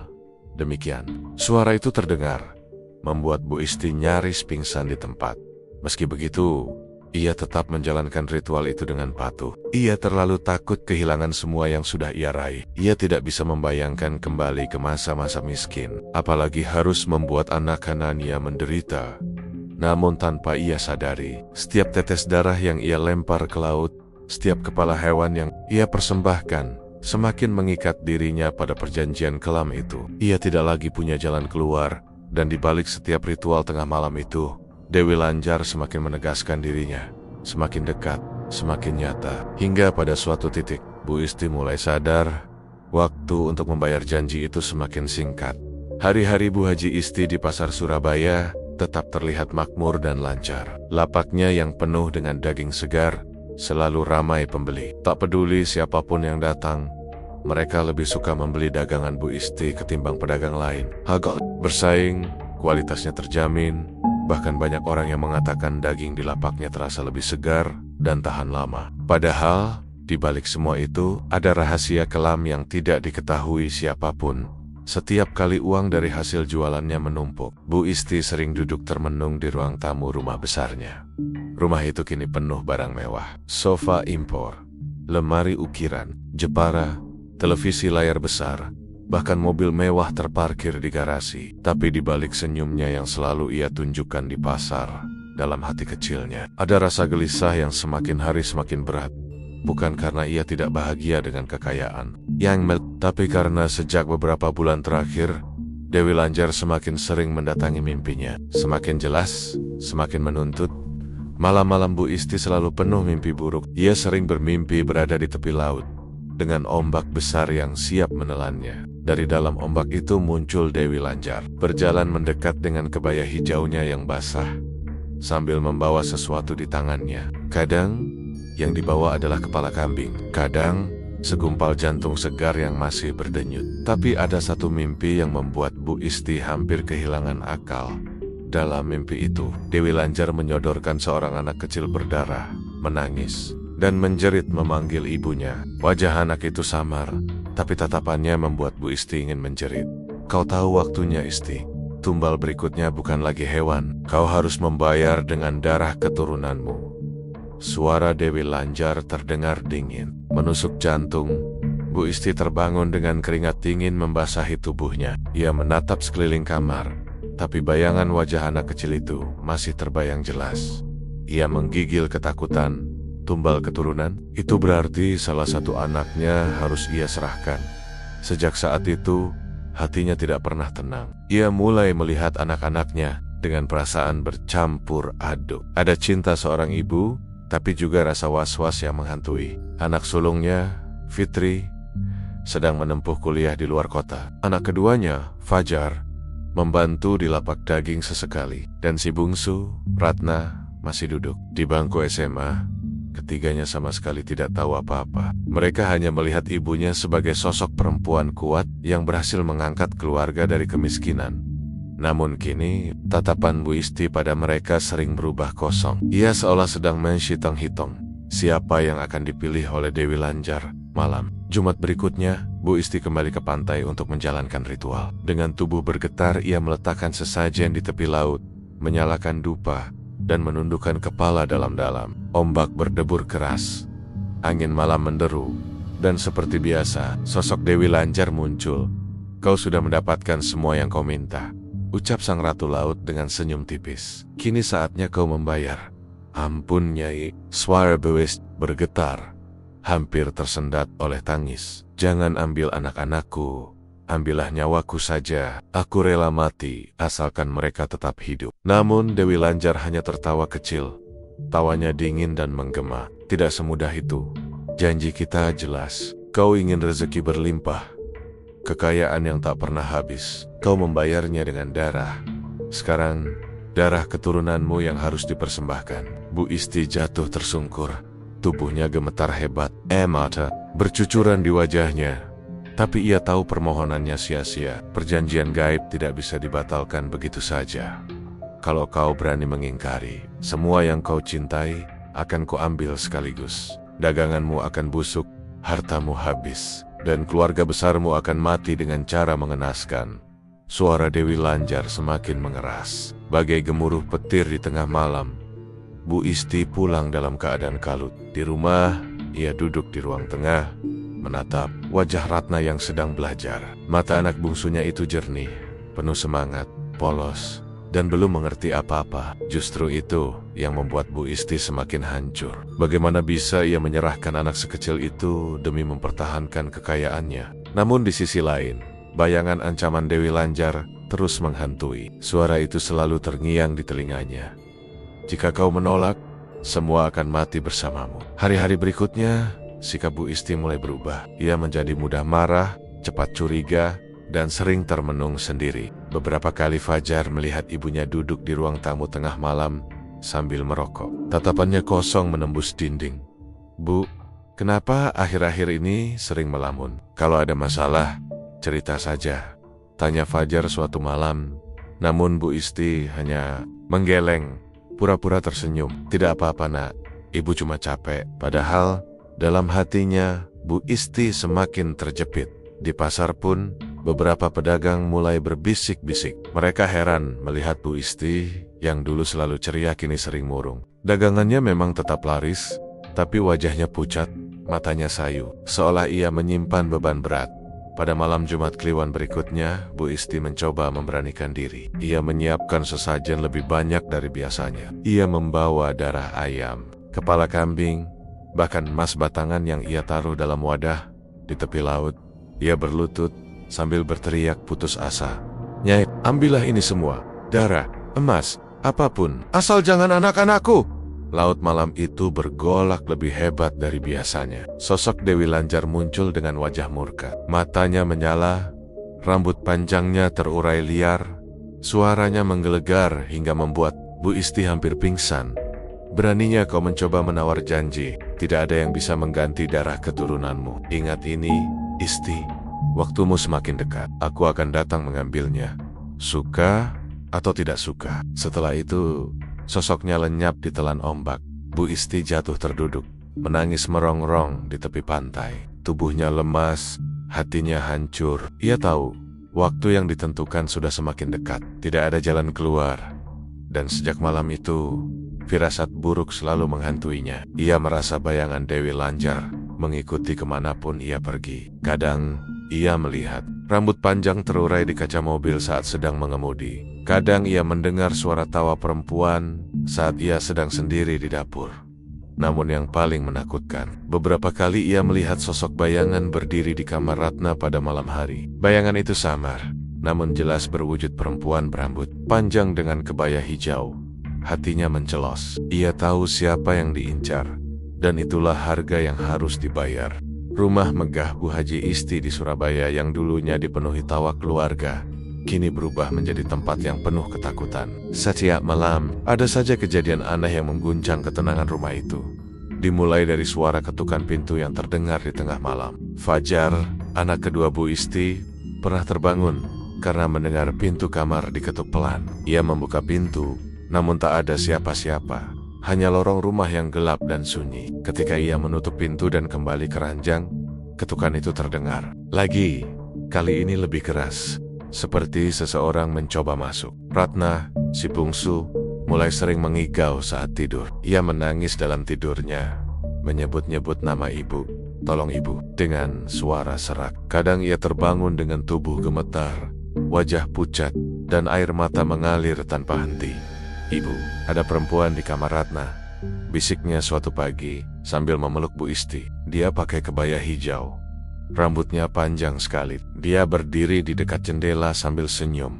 Demikian. Suara itu terdengar, membuat Bu Isti nyaris pingsan di tempat. Meski begitu, ia tetap menjalankan ritual itu dengan patuh. Ia terlalu takut kehilangan semua yang sudah ia raih. Ia tidak bisa membayangkan kembali ke masa-masa miskin, apalagi harus membuat anak kanannya menderita. Namun tanpa ia sadari, setiap tetes darah yang ia lempar ke laut, setiap kepala hewan yang ia persembahkan, semakin mengikat dirinya pada perjanjian kelam itu. Ia tidak lagi punya jalan keluar, dan di balik setiap ritual tengah malam itu, Dewi Lanjar semakin menegaskan dirinya, semakin dekat, semakin nyata. Hingga pada suatu titik, Bu Isti mulai sadar, waktu untuk membayar janji itu semakin singkat. Hari-hari Bu Haji Isti di pasar Surabaya tetap terlihat makmur dan lancar. Lapaknya yang penuh dengan daging segar selalu ramai pembeli. Tak peduli siapapun yang datang, mereka lebih suka membeli dagangan Bu Isti ketimbang pedagang lain. Harga bersaing, kualitasnya terjamin. Bahkan banyak orang yang mengatakan daging di lapaknya terasa lebih segar dan tahan lama. Padahal, di balik semua itu, ada rahasia kelam yang tidak diketahui siapapun. Setiap kali uang dari hasil jualannya menumpuk, Bu Isti sering duduk termenung di ruang tamu rumah besarnya. Rumah itu kini penuh barang mewah. Sofa impor, lemari ukiran, jepara, televisi layar besar, bahkan mobil mewah terparkir di garasi. Tapi di balik senyumnya yang selalu ia tunjukkan di pasar, dalam hati kecilnya, ada rasa gelisah yang semakin hari semakin berat. Bukan karena ia tidak bahagia dengan kekayaan, tapi karena sejak beberapa bulan terakhir, Dewi Lanjar semakin sering mendatangi mimpinya. Semakin jelas, semakin menuntut. Malam-malam Bu Isti selalu penuh mimpi buruk. Ia sering bermimpi berada di tepi laut, dengan ombak besar yang siap menelannya. Dari dalam ombak itu muncul Dewi Lanjar, berjalan mendekat dengan kebaya hijaunya yang basah, sambil membawa sesuatu di tangannya. Kadang, yang dibawa adalah kepala kambing. Kadang, segumpal jantung segar yang masih berdenyut. Tapi ada satu mimpi yang membuat Bu Isti hampir kehilangan akal. Dalam mimpi itu, Dewi Lanjar menyodorkan seorang anak kecil berdarah, menangis, dan menjerit memanggil ibunya. Wajah anak itu samar, tapi tatapannya membuat Bu Isti ingin menjerit. "Kau tahu waktunya, Isti. Tumbal berikutnya bukan lagi hewan. Kau harus membayar dengan darah keturunanmu." Suara Dewi Lanjar terdengar dingin, menusuk jantung. Bu Isti terbangun dengan keringat dingin membasahi tubuhnya. Ia menatap sekeliling kamar, tapi bayangan wajah anak kecil itu masih terbayang jelas. Ia menggigil ketakutan. Tumbal keturunan, itu berarti salah satu anaknya harus ia serahkan. Sejak saat itu, hatinya tidak pernah tenang. Ia mulai melihat anak-anaknya dengan perasaan bercampur aduk. Ada cinta seorang ibu, tapi juga rasa was-was yang menghantui. Anak sulungnya, Fitri, sedang menempuh kuliah di luar kota. Anak keduanya, Fajar, membantu di lapak daging sesekali. Dan si bungsu, Ratna, masih duduk di bangku SMA. Ketiganya sama sekali tidak tahu apa-apa. Mereka hanya melihat ibunya sebagai sosok perempuan kuat yang berhasil mengangkat keluarga dari kemiskinan. Namun kini, tatapan Bu Isti pada mereka sering berubah kosong. Ia seolah sedang menghitung-hitung siapa yang akan dipilih oleh Dewi Lanjar malam Jumat berikutnya, Bu Isti kembali ke pantai untuk menjalankan ritual. Dengan tubuh bergetar, ia meletakkan sesajen di tepi laut, menyalakan dupa, dan menundukkan kepala dalam-dalam. Ombak berdebur keras, angin malam menderu, dan seperti biasa, sosok Dewi Lanjar muncul. "Kau sudah mendapatkan semua yang kau minta," ucap sang ratu laut dengan senyum tipis. "Kini saatnya kau membayar." "Ampun, Nyai," suara Bu Isti bergetar, hampir tersendat oleh tangis. "Jangan ambil anak-anakku, ambillah nyawaku saja. Aku rela mati, asalkan mereka tetap hidup." Namun Dewi Lanjar hanya tertawa kecil. Tawanya dingin dan menggema. "Tidak semudah itu. Janji kita jelas. Kau ingin rezeki berlimpah, kekayaan yang tak pernah habis. Kau membayarnya dengan darah. Sekarang, darah keturunanmu yang harus dipersembahkan." Bu Isti jatuh tersungkur. Tubuhnya gemetar hebat. Mata bercucuran di wajahnya. Tapi ia tahu permohonannya sia-sia. Perjanjian gaib tidak bisa dibatalkan begitu saja. "Kalau kau berani mengingkari, semua yang kau cintai akan kuambil sekaligus. Daganganmu akan busuk, hartamu habis, dan keluarga besarmu akan mati dengan cara mengenaskan." Suara Dewi Lanjar semakin mengeras, bagai gemuruh petir di tengah malam. Bu Isti pulang dalam keadaan kalut. Di rumah, ia duduk di ruang tengah, menatap wajah Ratna yang sedang belajar. Mata anak bungsunya itu jernih, penuh semangat, polos, dan belum mengerti apa-apa. Justru itu yang membuat Bu Isti semakin hancur. Bagaimana bisa ia menyerahkan anak sekecil itu demi mempertahankan kekayaannya? Namun di sisi lain, bayangan ancaman Dewi Lanjar terus menghantui. Suara itu selalu terngiang di telinganya. "Jika kau menolak, semua akan mati bersamamu." Hari-hari berikutnya, sikap Bu Isti mulai berubah. Ia menjadi mudah marah, cepat curiga, dan sering termenung sendiri. Beberapa kali Fajar melihat ibunya duduk di ruang tamu tengah malam sambil merokok. Tatapannya kosong menembus dinding. "Bu, kenapa akhir-akhir ini sering melamun? Kalau ada masalah, cerita saja," tanya Fajar suatu malam. Namun Bu Isti hanya menggeleng, pura-pura tersenyum. "Tidak apa-apa, Nak. Ibu cuma capek." Padahal dalam hatinya Bu Isti semakin terjepit. Di pasar pun beberapa pedagang mulai berbisik-bisik. Mereka heran melihat Bu Isti yang dulu selalu ceria kini sering murung. Dagangannya memang tetap laris, tapi wajahnya pucat, matanya sayu, seolah ia menyimpan beban berat. Pada malam Jumat Kliwon berikutnya, Bu Isti mencoba memberanikan diri. Ia menyiapkan sesajen lebih banyak dari biasanya. Ia membawa darah ayam, kepala kambing, bahkan emas batangan yang ia taruh dalam wadah di tepi laut. Ia berlutut sambil berteriak putus asa. "Nyai, ambillah ini semua. Darah, emas, apapun. Asal jangan anak-anakku." Laut malam itu bergolak lebih hebat dari biasanya. Sosok Dewi Lanjar muncul dengan wajah murka. Matanya menyala, rambut panjangnya terurai liar, suaranya menggelegar hingga membuat Bu Isti hampir pingsan. "Beraninya kau mencoba menawar janji. Tidak ada yang bisa mengganti darah keturunanmu. Ingat ini, Isti. Waktumu semakin dekat. Aku akan datang mengambilnya. Suka atau tidak suka." Setelah itu, sosoknya lenyap di telan ombak. Bu Isti jatuh terduduk, menangis merongrong di tepi pantai. Tubuhnya lemas, hatinya hancur. Ia tahu, waktu yang ditentukan sudah semakin dekat. Tidak ada jalan keluar. Dan sejak malam itu, firasat buruk selalu menghantuinya. Ia merasa bayangan Dewi Lanjar mengikuti kemanapun ia pergi. Kadang, ia melihat rambut panjang terurai di kaca mobil saat sedang mengemudi. Kadang ia mendengar suara tawa perempuan saat ia sedang sendiri di dapur. Namun yang paling menakutkan, beberapa kali ia melihat sosok bayangan berdiri di kamar Ratna pada malam hari. Bayangan itu samar, namun jelas berwujud perempuan berambut panjang dengan kebaya hijau. Hatinya mencelos. Ia tahu siapa yang diincar, dan itulah harga yang harus dibayar. Rumah megah Bu Haji Isti di Surabaya yang dulunya dipenuhi tawa keluarga, kini berubah menjadi tempat yang penuh ketakutan. Setiap malam, ada saja kejadian aneh yang mengguncang ketenangan rumah itu. Dimulai dari suara ketukan pintu yang terdengar di tengah malam. Fajar, anak kedua Bu Isti, pernah terbangun karena mendengar pintu kamar diketuk pelan. Ia membuka pintu, namun tak ada siapa-siapa. Hanya lorong rumah yang gelap dan sunyi. Ketika ia menutup pintu dan kembali ke ranjang, ketukan itu terdengar. Lagi, kali ini lebih keras, seperti seseorang mencoba masuk. Ratna, si bungsu, mulai sering mengigau saat tidur. Ia menangis dalam tidurnya, menyebut-nyebut nama ibu. "Tolong ibu," dengan suara serak. Kadang ia terbangun dengan tubuh gemetar, wajah pucat, dan air mata mengalir tanpa henti. "Ibu, ada perempuan di kamar Ratna," bisiknya suatu pagi sambil memeluk Bu Isti. Dia pakai kebaya hijau, rambutnya panjang sekali. Dia berdiri di dekat jendela sambil senyum.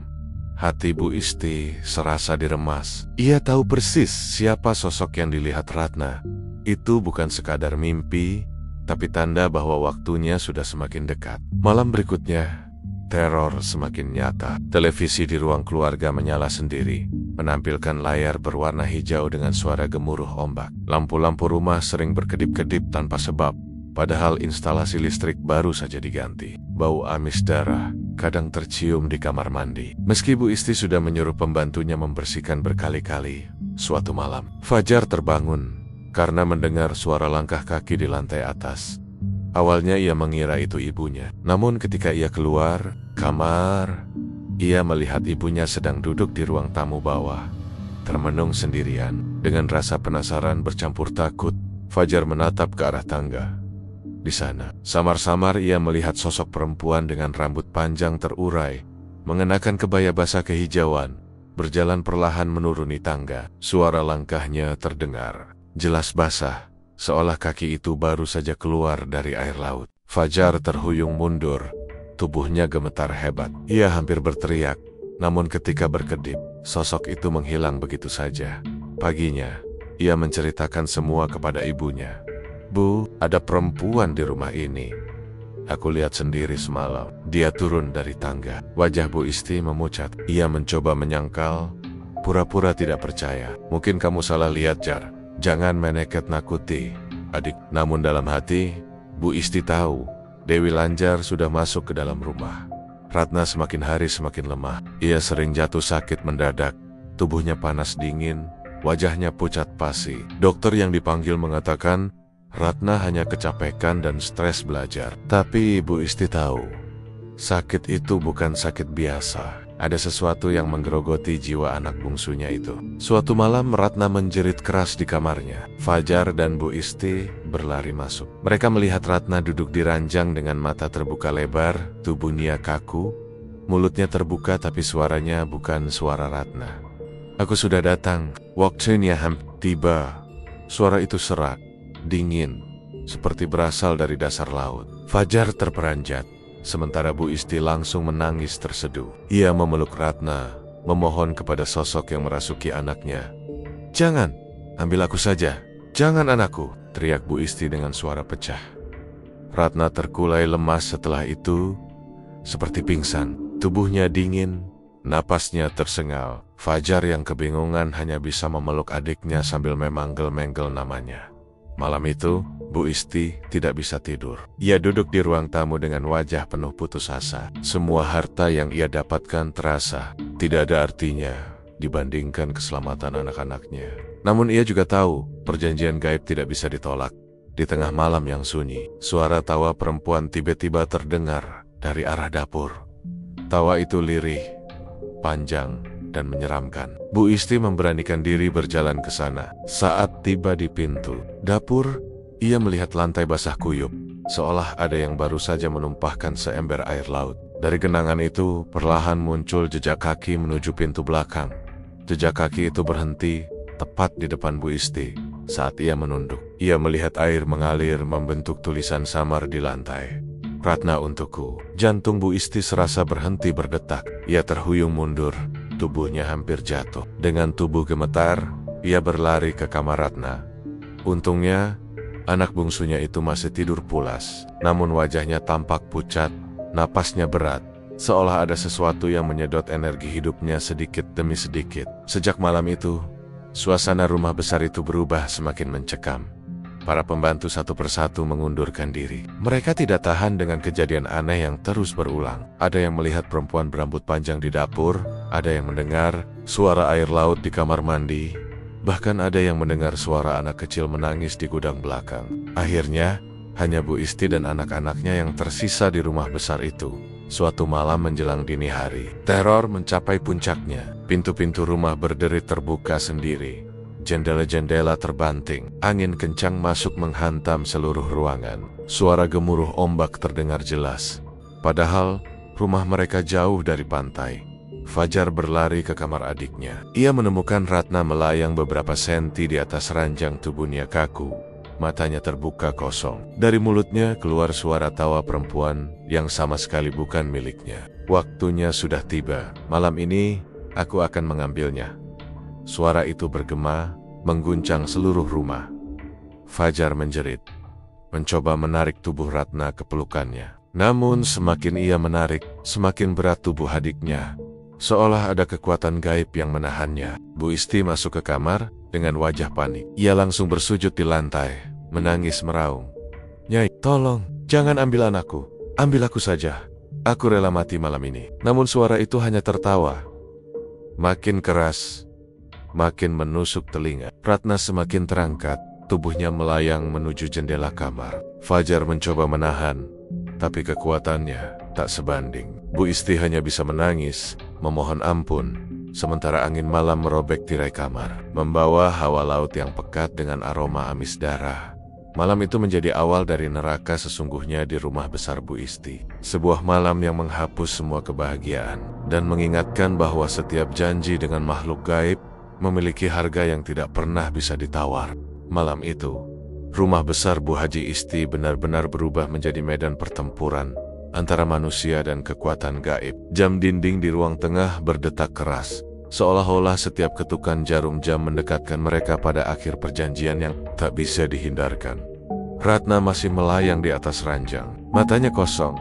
Hati Bu Isti serasa diremas. Ia tahu persis siapa sosok yang dilihat Ratna. Itu bukan sekadar mimpi, tapi tanda bahwa waktunya sudah semakin dekat. Malam berikutnya, teror semakin nyata. Televisi di ruang keluarga menyala sendiri, menampilkan layar berwarna hijau dengan suara gemuruh ombak. Lampu-lampu rumah sering berkedip-kedip tanpa sebab, padahal instalasi listrik baru saja diganti. Bau amis darah kadang tercium di kamar mandi. Meski Bu Isti sudah menyuruh pembantunya membersihkan berkali-kali, suatu malam Fajar terbangun karena mendengar suara langkah kaki di lantai atas. Awalnya ia mengira itu ibunya. Namun ketika ia keluar kamar, ia melihat ibunya sedang duduk di ruang tamu bawah, termenung sendirian. Dengan rasa penasaran bercampur takut, Fajar menatap ke arah tangga. Di sana, samar-samar ia melihat sosok perempuan dengan rambut panjang terurai, mengenakan kebaya basah kehijauan, berjalan perlahan menuruni tangga. Suara langkahnya terdengar, jelas basah, seolah kaki itu baru saja keluar dari air laut. Fajar terhuyung mundur, tubuhnya gemetar hebat. Ia hampir berteriak, namun ketika berkedip, sosok itu menghilang begitu saja. Paginya, ia menceritakan semua kepada ibunya. "Bu, ada perempuan di rumah ini. Aku lihat sendiri semalam. Dia turun dari tangga." Wajah Bu Isti memucat. Ia mencoba menyangkal, pura-pura tidak percaya. "Mungkin kamu salah lihat, Jar. Jangan meneket nakuti, adik." Namun dalam hati, Bu Isti tahu Dewi Lanjar sudah masuk ke dalam rumah. Ratna semakin hari semakin lemah. Ia sering jatuh sakit mendadak, tubuhnya panas dingin, wajahnya pucat pasi. Dokter yang dipanggil mengatakan Ratna hanya kecapekan dan stres belajar. Tapi Bu Isti tahu, sakit itu bukan sakit biasa. Ada sesuatu yang menggerogoti jiwa anak bungsunya itu. Suatu malam Ratna menjerit keras di kamarnya. Fajar dan Bu Isti berlari masuk. Mereka melihat Ratna duduk di ranjang dengan mata terbuka lebar, tubuhnya kaku, mulutnya terbuka tapi suaranya bukan suara Ratna. "Aku sudah datang, waktunya tiba." Suara itu serak, dingin, seperti berasal dari dasar laut. Fajar terperanjat, sementara Bu Isti langsung menangis terseduh. Ia memeluk Ratna, memohon kepada sosok yang merasuki anaknya. "Jangan, ambil aku saja. Jangan anakku," teriak Bu Isti dengan suara pecah. Ratna terkulai lemas setelah itu, seperti pingsan. Tubuhnya dingin, napasnya tersengal. Fajar yang kebingungan hanya bisa memeluk adiknya sambil memanggil-manggil namanya. Malam itu, Bu Isti tidak bisa tidur. Ia duduk di ruang tamu dengan wajah penuh putus asa. Semua harta yang ia dapatkan terasa tidak ada artinya dibandingkan keselamatan anak-anaknya. Namun ia juga tahu perjanjian gaib tidak bisa ditolak. Di tengah malam yang sunyi, suara tawa perempuan tiba-tiba terdengar dari arah dapur. Tawa itu lirih, panjang, dan menyeramkan. Bu Isti memberanikan diri berjalan ke sana. Saat tiba di pintu dapur, ia melihat lantai basah kuyup, seolah ada yang baru saja menumpahkan seember air laut. Dari genangan itu, perlahan muncul jejak kaki menuju pintu belakang. Jejak kaki itu berhenti tepat di depan Bu Isti. Saat ia menunduk, ia melihat air mengalir membentuk tulisan samar di lantai. "Ratna untukku." Jantung Bu Isti serasa berhenti berdetak. Ia terhuyung mundur, tubuhnya hampir jatuh. Dengan tubuh gemetar, ia berlari ke kamar Ratna. Untungnya, anak bungsunya itu masih tidur pulas. Namun wajahnya tampak pucat, napasnya berat, seolah ada sesuatu yang menyedot energi hidupnya sedikit demi sedikit. Sejak malam itu, suasana rumah besar itu berubah semakin mencekam. Para pembantu satu persatu mengundurkan diri. Mereka tidak tahan dengan kejadian aneh yang terus berulang. Ada yang melihat perempuan berambut panjang di dapur, ada yang mendengar suara air laut di kamar mandi, bahkan ada yang mendengar suara anak kecil menangis di gudang belakang. Akhirnya, Hanya Bu Isti dan anak-anaknya yang tersisa di rumah besar itu. Suatu malam menjelang dini hari, teror mencapai puncaknya. Pintu-pintu rumah berderi terbuka sendiri. Jendela-jendela terbanting. Angin kencang masuk menghantam seluruh ruangan. Suara gemuruh ombak terdengar jelas. Padahal rumah mereka jauh dari pantai. Fajar berlari ke kamar adiknya. Ia menemukan Ratna melayang beberapa senti di atas ranjang tubuhnya kaku. Matanya terbuka kosong. Dari mulutnya keluar suara tawa perempuan yang sama sekali bukan miliknya. Waktunya sudah tiba. Malam ini aku akan mengambilnya. Suara itu bergema, mengguncang seluruh rumah. Fajar menjerit, mencoba menarik tubuh Ratna ke pelukannya. Namun semakin ia menarik, semakin berat tubuh adiknya. Seolah ada kekuatan gaib yang menahannya. Bu Isti masuk ke kamar dengan wajah panik. Ia langsung bersujud di lantai, menangis meraung. "Nyai, tolong, jangan ambil anakku. Ambil aku saja. Aku rela mati malam ini." Namun suara itu hanya tertawa. Makin keras, makin menusuk telinga. Ratna semakin terangkat, tubuhnya melayang menuju jendela kamar. Fajar mencoba menahan, tapi kekuatannya tak sebanding. Bu Isti hanya bisa menangis, memohon ampun, sementara angin malam merobek tirai kamar, membawa hawa laut yang pekat dengan aroma amis darah. Malam itu menjadi awal dari neraka sesungguhnya di rumah besar Bu Isti. Sebuah malam yang menghapus semua kebahagiaan dan mengingatkan bahwa setiap janji dengan makhluk gaib memiliki harga yang tidak pernah bisa ditawar. Malam itu, rumah besar Bu Haji Isti benar-benar berubah menjadi medan pertempuran antara manusia dan kekuatan gaib. Jam dinding di ruang tengah berdetak keras, seolah-olah setiap ketukan jarum jam mendekatkan mereka pada akhir perjanjian yang tak bisa dihindarkan. Ratna masih melayang di atas ranjang, matanya kosong.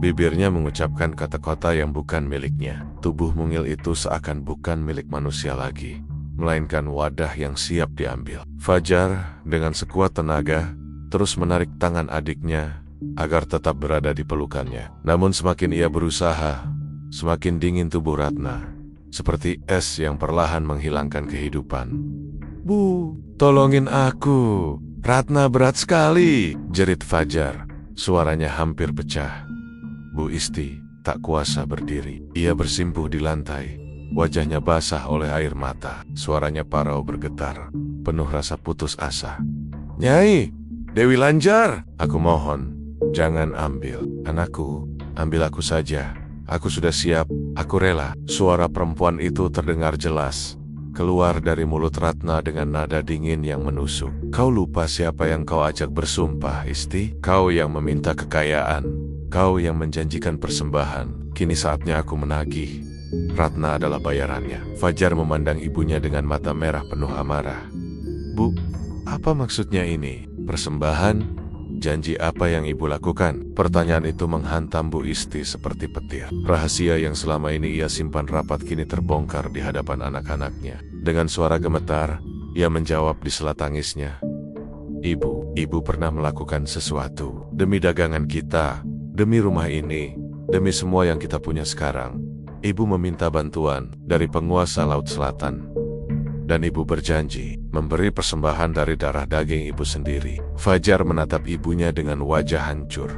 Bibirnya mengucapkan kata-kata yang bukan miliknya. Tubuh mungil itu seakan bukan milik manusia lagi, melainkan wadah yang siap diambil. Fajar dengan sekuat tenaga terus menarik tangan adiknya agar tetap berada di pelukannya. Namun semakin ia berusaha, semakin dingin tubuh Ratna, seperti es yang perlahan menghilangkan kehidupan. "Bu, tolongin aku. Ratna berat sekali," jerit Fajar. Suaranya hampir pecah. Bu Isti tak kuasa berdiri. Ia bersimpuh di lantai. Wajahnya basah oleh air mata. Suaranya parau bergetar, penuh rasa putus asa. "Nyai, Dewi Lanjar, aku mohon, jangan ambil anakku. Ambil aku saja. Aku sudah siap, aku rela." Suara perempuan itu terdengar jelas, keluar dari mulut Ratna dengan nada dingin yang menusuk. "Kau lupa siapa yang kau ajak bersumpah, Isti? Kau yang meminta kekayaan, kau yang menjanjikan persembahan. Kini saatnya aku menagih. Ratna adalah bayarannya." Fajar memandang ibunya dengan mata merah penuh amarah. "Bu, apa maksudnya ini? Persembahan? Janji apa yang ibu lakukan?" Pertanyaan itu menghantam Bu Isti seperti petir. Rahasia yang selama ini ia simpan rapat kini terbongkar di hadapan anak-anaknya. Dengan suara gemetar, ia menjawab di sela tangisnya. Ibu pernah melakukan sesuatu. Demi dagangan kita, demi rumah ini, demi semua yang kita punya sekarang. Ibu meminta bantuan dari penguasa Laut Selatan. Dan ibu berjanji memberi persembahan dari darah daging ibu sendiri. Fajar menatap ibunya dengan wajah hancur.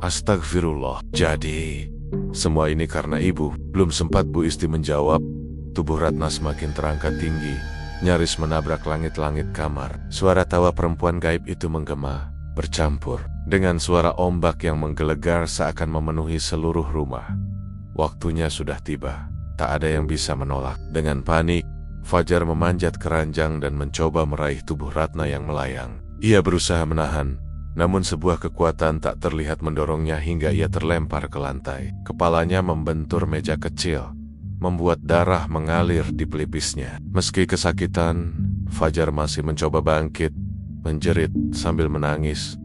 "Astagfirullah. Jadi, semua ini karena ibu?" Belum sempat Bu Isti menjawab, tubuh Ratna semakin terangkat tinggi, nyaris menabrak langit-langit kamar. Suara tawa perempuan gaib itu menggema, bercampur dengan suara ombak yang menggelegar seakan memenuhi seluruh rumah. Waktunya sudah tiba. Tak ada yang bisa menolak. Dengan panik, Fajar memanjat ke ranjang dan mencoba meraih tubuh Ratna yang melayang. Ia berusaha menahan, namun sebuah kekuatan tak terlihat mendorongnya hingga ia terlempar ke lantai. Kepalanya membentur meja kecil, membuat darah mengalir di pelipisnya. Meski kesakitan, Fajar masih mencoba bangkit, menjerit sambil menangis.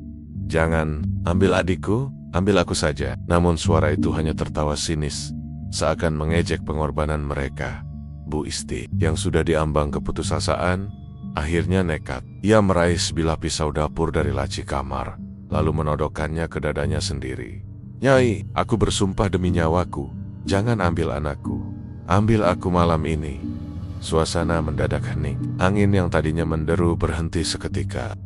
"Jangan, ambil adikku, ambil aku saja." Namun suara itu hanya tertawa sinis, seakan mengejek pengorbanan mereka. Bu Isti, yang sudah diambang keputusasaan, akhirnya nekat. Ia meraih sebilah pisau dapur dari laci kamar, lalu menodokkannya ke dadanya sendiri. "Nyai, aku bersumpah demi nyawaku, jangan ambil anakku. Ambil aku malam ini." Suasana mendadak hening. Angin yang tadinya menderu berhenti seketika.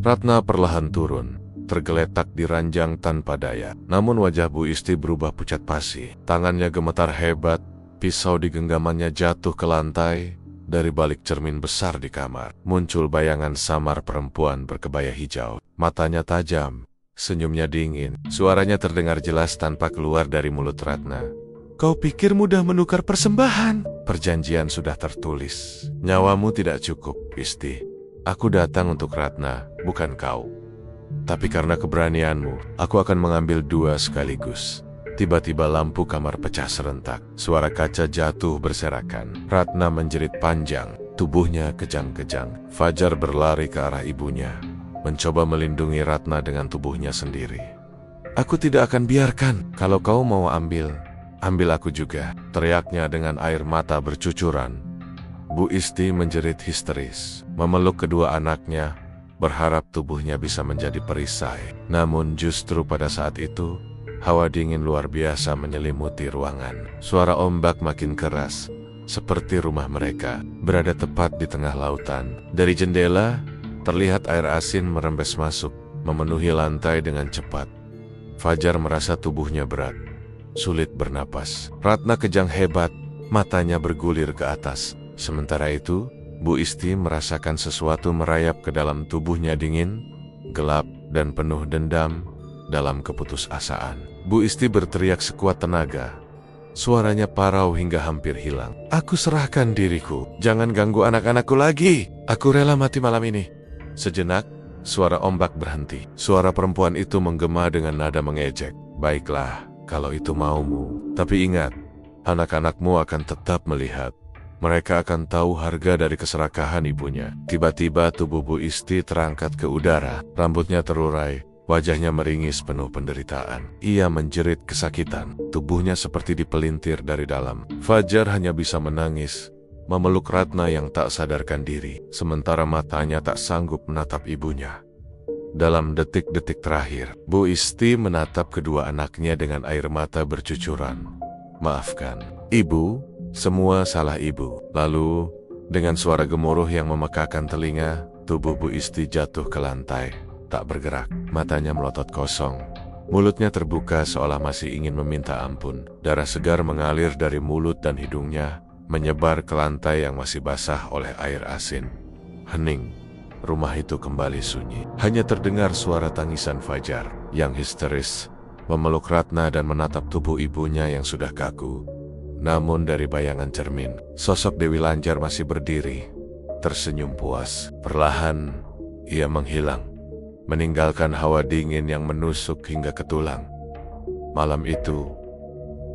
Ratna perlahan turun, tergeletak di ranjang tanpa daya. Namun wajah Bu Isti berubah pucat pasi. Tangannya gemetar hebat, pisau di genggamannya jatuh ke lantai. Dari balik cermin besar di kamar, muncul bayangan samar perempuan berkebaya hijau. Matanya tajam, senyumnya dingin. Suaranya terdengar jelas tanpa keluar dari mulut Ratna. Kau pikir mudah menukar persembahan? Perjanjian sudah tertulis. Nyawamu tidak cukup, Isti. Aku datang untuk Ratna, bukan kau. Tapi karena keberanianmu, aku akan mengambil dua sekaligus. Tiba-tiba lampu kamar pecah serentak. Suara kaca jatuh berserakan. Ratna menjerit panjang. Tubuhnya kejang-kejang. Fajar berlari ke arah ibunya, mencoba melindungi Ratna dengan tubuhnya sendiri. Aku tidak akan biarkan. Kalau kau mau ambil aku juga, teriaknya dengan air mata bercucuran. Bu Isti menjerit histeris, memeluk kedua anaknya, berharap tubuhnya bisa menjadi perisai. Namun justru pada saat itu, hawa dingin luar biasa menyelimuti ruangan. Suara ombak makin keras, seperti rumah mereka berada tepat di tengah lautan. Dari jendela, terlihat air asin merembes masuk, memenuhi lantai dengan cepat. Fajar merasa tubuhnya berat, sulit bernapas. Ratna kejang hebat, matanya bergulir ke atas. Sementara itu, Bu Isti merasakan sesuatu merayap ke dalam tubuhnya dingin, gelap, dan penuh dendam. Dalam keputusasaan, Bu Isti berteriak sekuat tenaga. Suaranya parau hingga hampir hilang. Aku serahkan diriku, jangan ganggu anak-anakku lagi. Aku rela mati malam ini. Sejenak, suara ombak berhenti. Suara perempuan itu menggema dengan nada mengejek. Baiklah, kalau itu maumu. Tapi ingat, anak-anakmu akan tetap melihat. Mereka akan tahu harga dari keserakahan ibunya. Tiba-tiba tubuh Bu Isti terangkat ke udara. Rambutnya terurai, wajahnya meringis penuh penderitaan. Ia menjerit kesakitan. Tubuhnya seperti dipelintir dari dalam. Fajar hanya bisa menangis, memeluk Ratna yang tak sadarkan diri, sementara matanya tak sanggup menatap ibunya. Dalam detik-detik terakhir, Bu Isti menatap kedua anaknya dengan air mata bercucuran. Maafkan, Ibu. Semua salah ibu. Lalu, dengan suara gemuruh yang memekakan telinga, tubuh Bu Isti jatuh ke lantai, tak bergerak. Matanya melotot kosong. Mulutnya terbuka seolah masih ingin meminta ampun. Darah segar mengalir dari mulut dan hidungnya, menyebar ke lantai yang masih basah oleh air asin. Hening. Rumah itu kembali sunyi. Hanya terdengar suara tangisan Fajar yang histeris, memeluk Ratna dan menatap tubuh ibunya yang sudah kaku. Namun dari bayangan cermin, sosok Dewi Lanjar masih berdiri, tersenyum puas. Perlahan, ia menghilang, meninggalkan hawa dingin yang menusuk hingga ke tulang. Malam itu,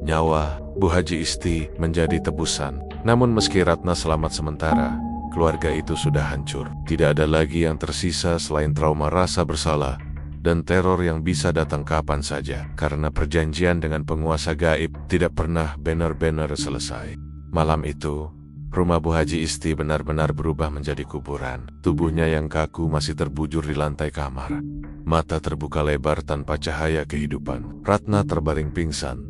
nyawa Bu Haji Isti menjadi tebusan. Namun meski Ratna selamat sementara, keluarga itu sudah hancur. Tidak ada lagi yang tersisa selain trauma rasa bersalah dan teror yang bisa datang kapan saja, karena perjanjian dengan penguasa gaib tidak pernah benar-benar selesai. Malam itu, rumah Bu Haji Isti benar-benar berubah menjadi kuburan. Tubuhnya yang kaku masih terbujur di lantai kamar. Mata terbuka lebar tanpa cahaya kehidupan. Ratna terbaring pingsan,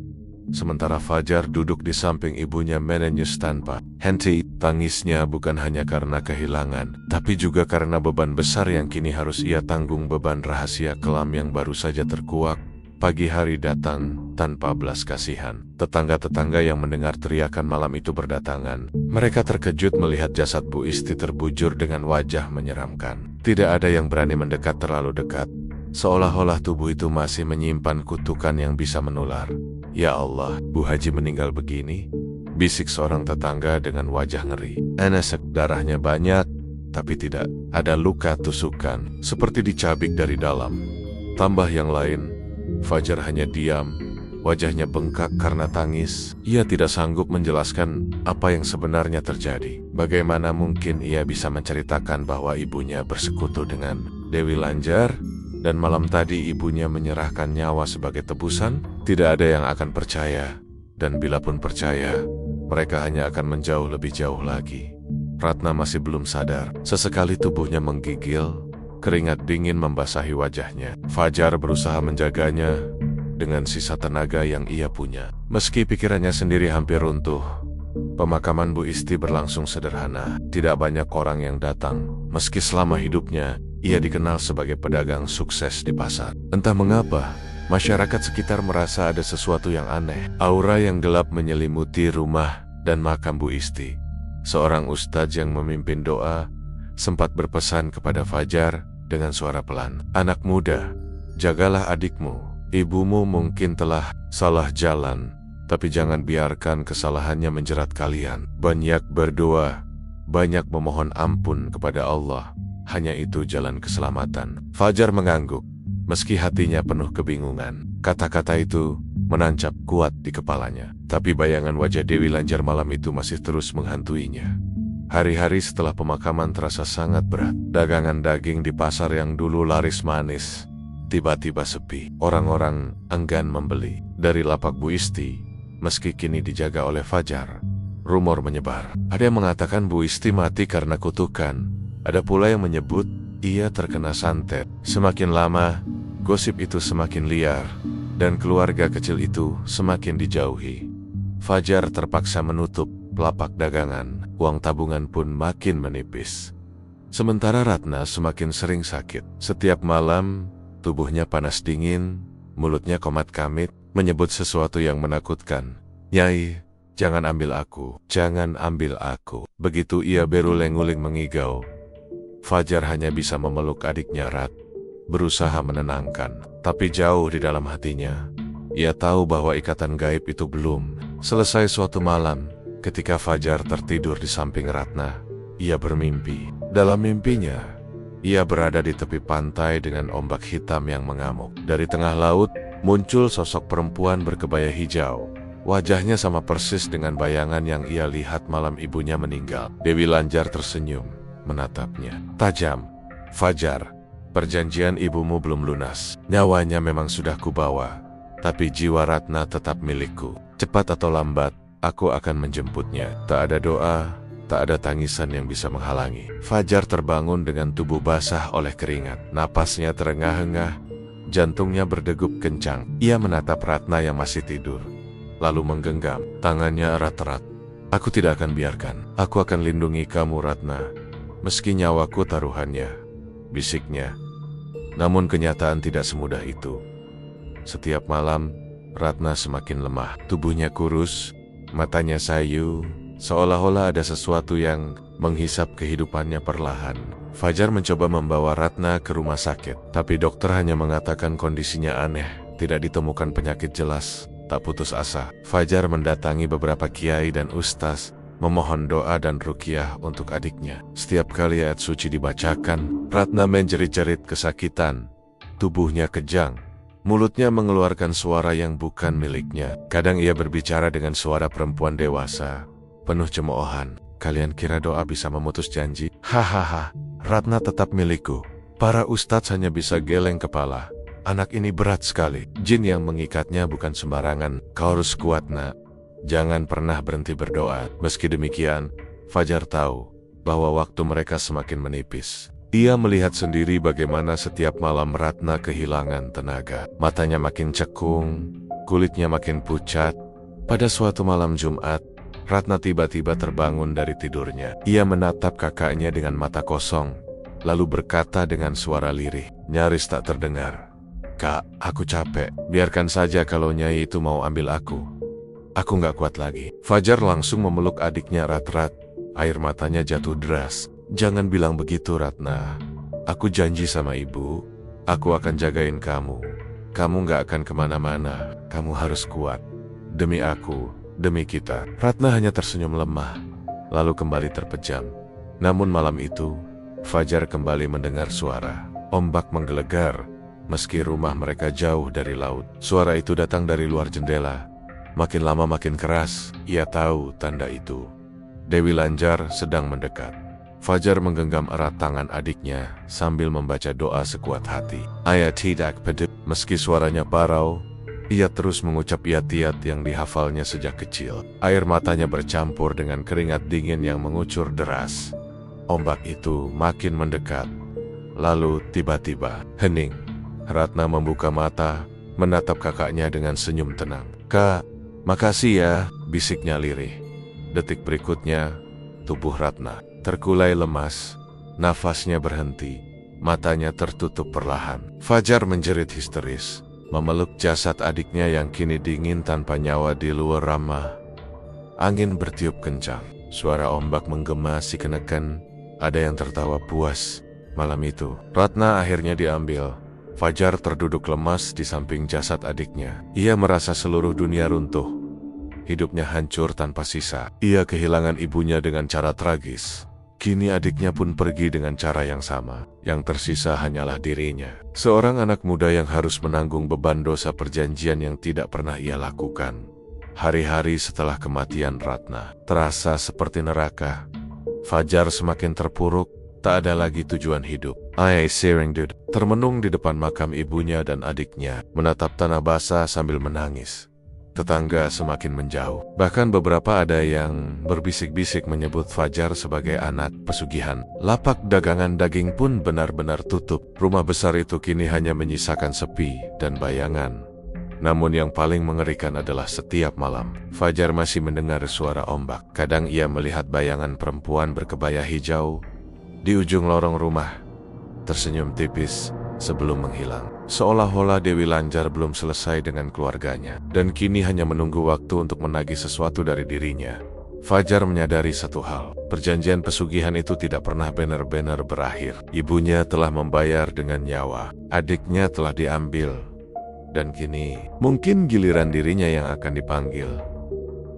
sementara Fajar duduk di samping ibunya menenyus tanpa henti. Tangisnya bukan hanya karena kehilangan, tapi juga karena beban besar yang kini harus ia tanggung, beban rahasia kelam yang baru saja terkuak. Pagi hari datang tanpa belas kasihan. Tetangga-tetangga yang mendengar teriakan malam itu berdatangan. Mereka terkejut melihat jasad Bu Isti terbujur dengan wajah menyeramkan. Tidak ada yang berani mendekat terlalu dekat, seolah-olah tubuh itu masih menyimpan kutukan yang bisa menular. Ya Allah, Bu Haji meninggal begini? Bisik seorang tetangga dengan wajah ngeri. Enesek, darahnya banyak, tapi tidak ada luka tusukan, seperti dicabik dari dalam. Tambah yang lain, Fajar hanya diam, wajahnya bengkak karena tangis. Ia tidak sanggup menjelaskan apa yang sebenarnya terjadi. Bagaimana mungkin ia bisa menceritakan bahwa ibunya bersekutu dengan Dewi Lanjar, dan malam tadi ibunya menyerahkan nyawa sebagai tebusan? Tidak ada yang akan percaya, dan bila pun percaya, mereka hanya akan menjauh lebih jauh lagi. Ratna masih belum sadar. Sesekali tubuhnya menggigil, keringat dingin membasahi wajahnya. Fajar berusaha menjaganya dengan sisa tenaga yang ia punya. Meski pikirannya sendiri hampir runtuh, pemakaman Bu Isti berlangsung sederhana. Tidak banyak orang yang datang. Meski selama hidupnya, ia dikenal sebagai pedagang sukses di pasar. Entah mengapa, masyarakat sekitar merasa ada sesuatu yang aneh. Aura yang gelap menyelimuti rumah dan makam Bu Isti. Seorang ustadz yang memimpin doa sempat berpesan kepada Fajar dengan suara pelan. "Anak muda, jagalah adikmu. Ibumu mungkin telah salah jalan, tapi jangan biarkan kesalahannya menjerat kalian. Banyak berdoa, banyak memohon ampun kepada Allah. Hanya itu jalan keselamatan." Fajar mengangguk, meski hatinya penuh kebingungan. Kata-kata itu menancap kuat di kepalanya. Tapi bayangan wajah Dewi Lanjar malam itu masih terus menghantuinya. Hari-hari setelah pemakaman terasa sangat berat. Dagangan daging di pasar yang dulu laris manis tiba-tiba sepi. Orang-orang enggan membeli. Dari lapak Bu Isti, meski kini dijaga oleh Fajar, rumor menyebar. Ada yang mengatakan Bu Isti mati karena kutukan. Ada pula yang menyebut ia terkena santet. Semakin lama, gosip itu semakin liar, dan keluarga kecil itu semakin dijauhi. Fajar terpaksa menutup lapak dagangan. Uang tabungan pun makin menipis. Sementara Ratna semakin sering sakit. Setiap malam, tubuhnya panas dingin, mulutnya komat-kamit, menyebut sesuatu yang menakutkan. "Nyai, jangan ambil aku, jangan ambil aku." Begitu ia berulang-ulang mengigau, Fajar hanya bisa memeluk adiknya erat, berusaha menenangkan. Tapi jauh di dalam hatinya, ia tahu bahwa ikatan gaib itu belum selesai. Suatu malam, ketika Fajar tertidur di samping Ratna, ia bermimpi. Dalam mimpinya, ia berada di tepi pantai dengan ombak hitam yang mengamuk. Dari tengah laut, muncul sosok perempuan berkebaya hijau. Wajahnya sama persis dengan bayangan yang ia lihat malam ibunya meninggal. Dewi Lanjar tersenyum, menatapnya tajam. "Fajar, perjanjian ibumu belum lunas. Nyawanya memang sudah kubawa, tapi jiwa Ratna tetap milikku. Cepat atau lambat, aku akan menjemputnya." Tak ada doa, tak ada tangisan yang bisa menghalangi. Fajar terbangun dengan tubuh basah oleh keringat. Napasnya terengah-engah, jantungnya berdegup kencang. Ia menatap Ratna yang masih tidur, lalu menggenggam tangannya erat-erat. "Aku tidak akan biarkan. Aku akan lindungi kamu, Ratna, meski nyawaku taruhannya," bisiknya. Namun kenyataan tidak semudah itu. Setiap malam, Ratna semakin lemah. Tubuhnya kurus, matanya sayu, seolah-olah ada sesuatu yang menghisap kehidupannya perlahan. Fajar mencoba membawa Ratna ke rumah sakit, tapi dokter hanya mengatakan kondisinya aneh, tidak ditemukan penyakit jelas. Tak putus asa, Fajar mendatangi beberapa kiai dan ustaz, memohon doa dan ruqyah untuk adiknya. Setiap kali ayat suci dibacakan, Ratna menjerit-jerit kesakitan. Tubuhnya kejang, mulutnya mengeluarkan suara yang bukan miliknya. Kadang ia berbicara dengan suara perempuan dewasa, penuh cemoohan. "Kalian kira doa bisa memutus janji? Hahaha, Ratna tetap milikku." Para ustadz hanya bisa geleng kepala. Anak ini berat sekali. Jin yang mengikatnya bukan sembarangan. Kau harus kuat, nak. Jangan pernah berhenti berdoa. Meski demikian, Fajar tahu bahwa waktu mereka semakin menipis. Ia melihat sendiri bagaimana setiap malam Ratna kehilangan tenaga. Matanya makin cekung, kulitnya makin pucat. Pada suatu malam Jumat, Ratna tiba-tiba terbangun dari tidurnya. Ia menatap kakaknya dengan mata kosong, lalu berkata dengan suara lirih, nyaris tak terdengar, "Kak, aku capek. Biarkan saja kalau Nyai itu mau ambil aku. Aku nggak kuat lagi." Fajar langsung memeluk adiknya erat-erat. Air matanya jatuh deras. "Jangan bilang begitu, Ratna. Aku janji sama ibu, aku akan jagain kamu. Kamu nggak akan kemana-mana. Kamu harus kuat. Demi aku, demi kita." Ratna hanya tersenyum lemah, lalu kembali terpejam. Namun malam itu, Fajar kembali mendengar suara. Ombak menggelegar, meski rumah mereka jauh dari laut. Suara itu datang dari luar jendela. Makin lama makin keras. Ia tahu tanda itu. Dewi Lanjar sedang mendekat. Fajar menggenggam erat tangan adiknya sambil membaca doa sekuat hati. "Ayat tidak peduli." Meski suaranya parau, ia terus mengucap iyat-iyat yang dihafalnya sejak kecil. Air matanya bercampur dengan keringat dingin yang mengucur deras. Ombak itu makin mendekat. Lalu tiba-tiba hening. Ratna membuka mata, menatap kakaknya dengan senyum tenang. "Kak, makasih ya," bisiknya lirih. Detik berikutnya, tubuh Ratna terkulai lemas, nafasnya berhenti, matanya tertutup perlahan. Fajar menjerit histeris, memeluk jasad adiknya yang kini dingin tanpa nyawa di luar ramah. Angin bertiup kencang, suara ombak menggema si kenekan, ada yang tertawa puas. Malam itu, Ratna akhirnya diambil. Fajar terduduk lemas di samping jasad adiknya. Ia merasa seluruh dunia runtuh. Hidupnya hancur tanpa sisa. Ia kehilangan ibunya dengan cara tragis. Kini adiknya pun pergi dengan cara yang sama. Yang tersisa hanyalah dirinya. Seorang anak muda yang harus menanggung beban dosa perjanjian yang tidak pernah ia lakukan. Hari-hari setelah kematian Ratna terasa seperti neraka. Fajar semakin terpuruk. Tak ada lagi tujuan hidup. Ayah Seringdud termenung di depan makam ibunya dan adiknya, menatap tanah basah sambil menangis. Tetangga semakin menjauh. Bahkan beberapa ada yang berbisik-bisik menyebut Fajar sebagai anak pesugihan. Lapak dagangan daging pun benar-benar tutup. Rumah besar itu kini hanya menyisakan sepi dan bayangan. Namun yang paling mengerikan adalah setiap malam, Fajar masih mendengar suara ombak. Kadang ia melihat bayangan perempuan berkebaya hijau di ujung lorong rumah, tersenyum tipis sebelum menghilang. Seolah-olah Dewi Lanjar belum selesai dengan keluarganya, dan kini hanya menunggu waktu untuk menagih sesuatu dari dirinya. Fajar menyadari satu hal, perjanjian pesugihan itu tidak pernah benar-benar berakhir. Ibunya telah membayar dengan nyawa, adiknya telah diambil, dan kini mungkin giliran dirinya yang akan dipanggil.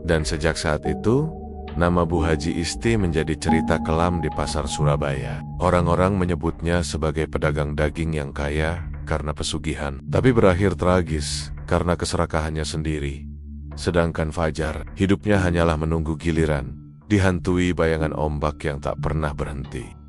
Dan sejak saat itu, nama Bu Haji Isti menjadi cerita kelam di pasar Surabaya. Orang-orang menyebutnya sebagai pedagang daging yang kaya karena pesugihan, tapi berakhir tragis karena keserakahannya sendiri. Sedangkan Fajar, hidupnya hanyalah menunggu giliran, dihantui bayangan ombak yang tak pernah berhenti.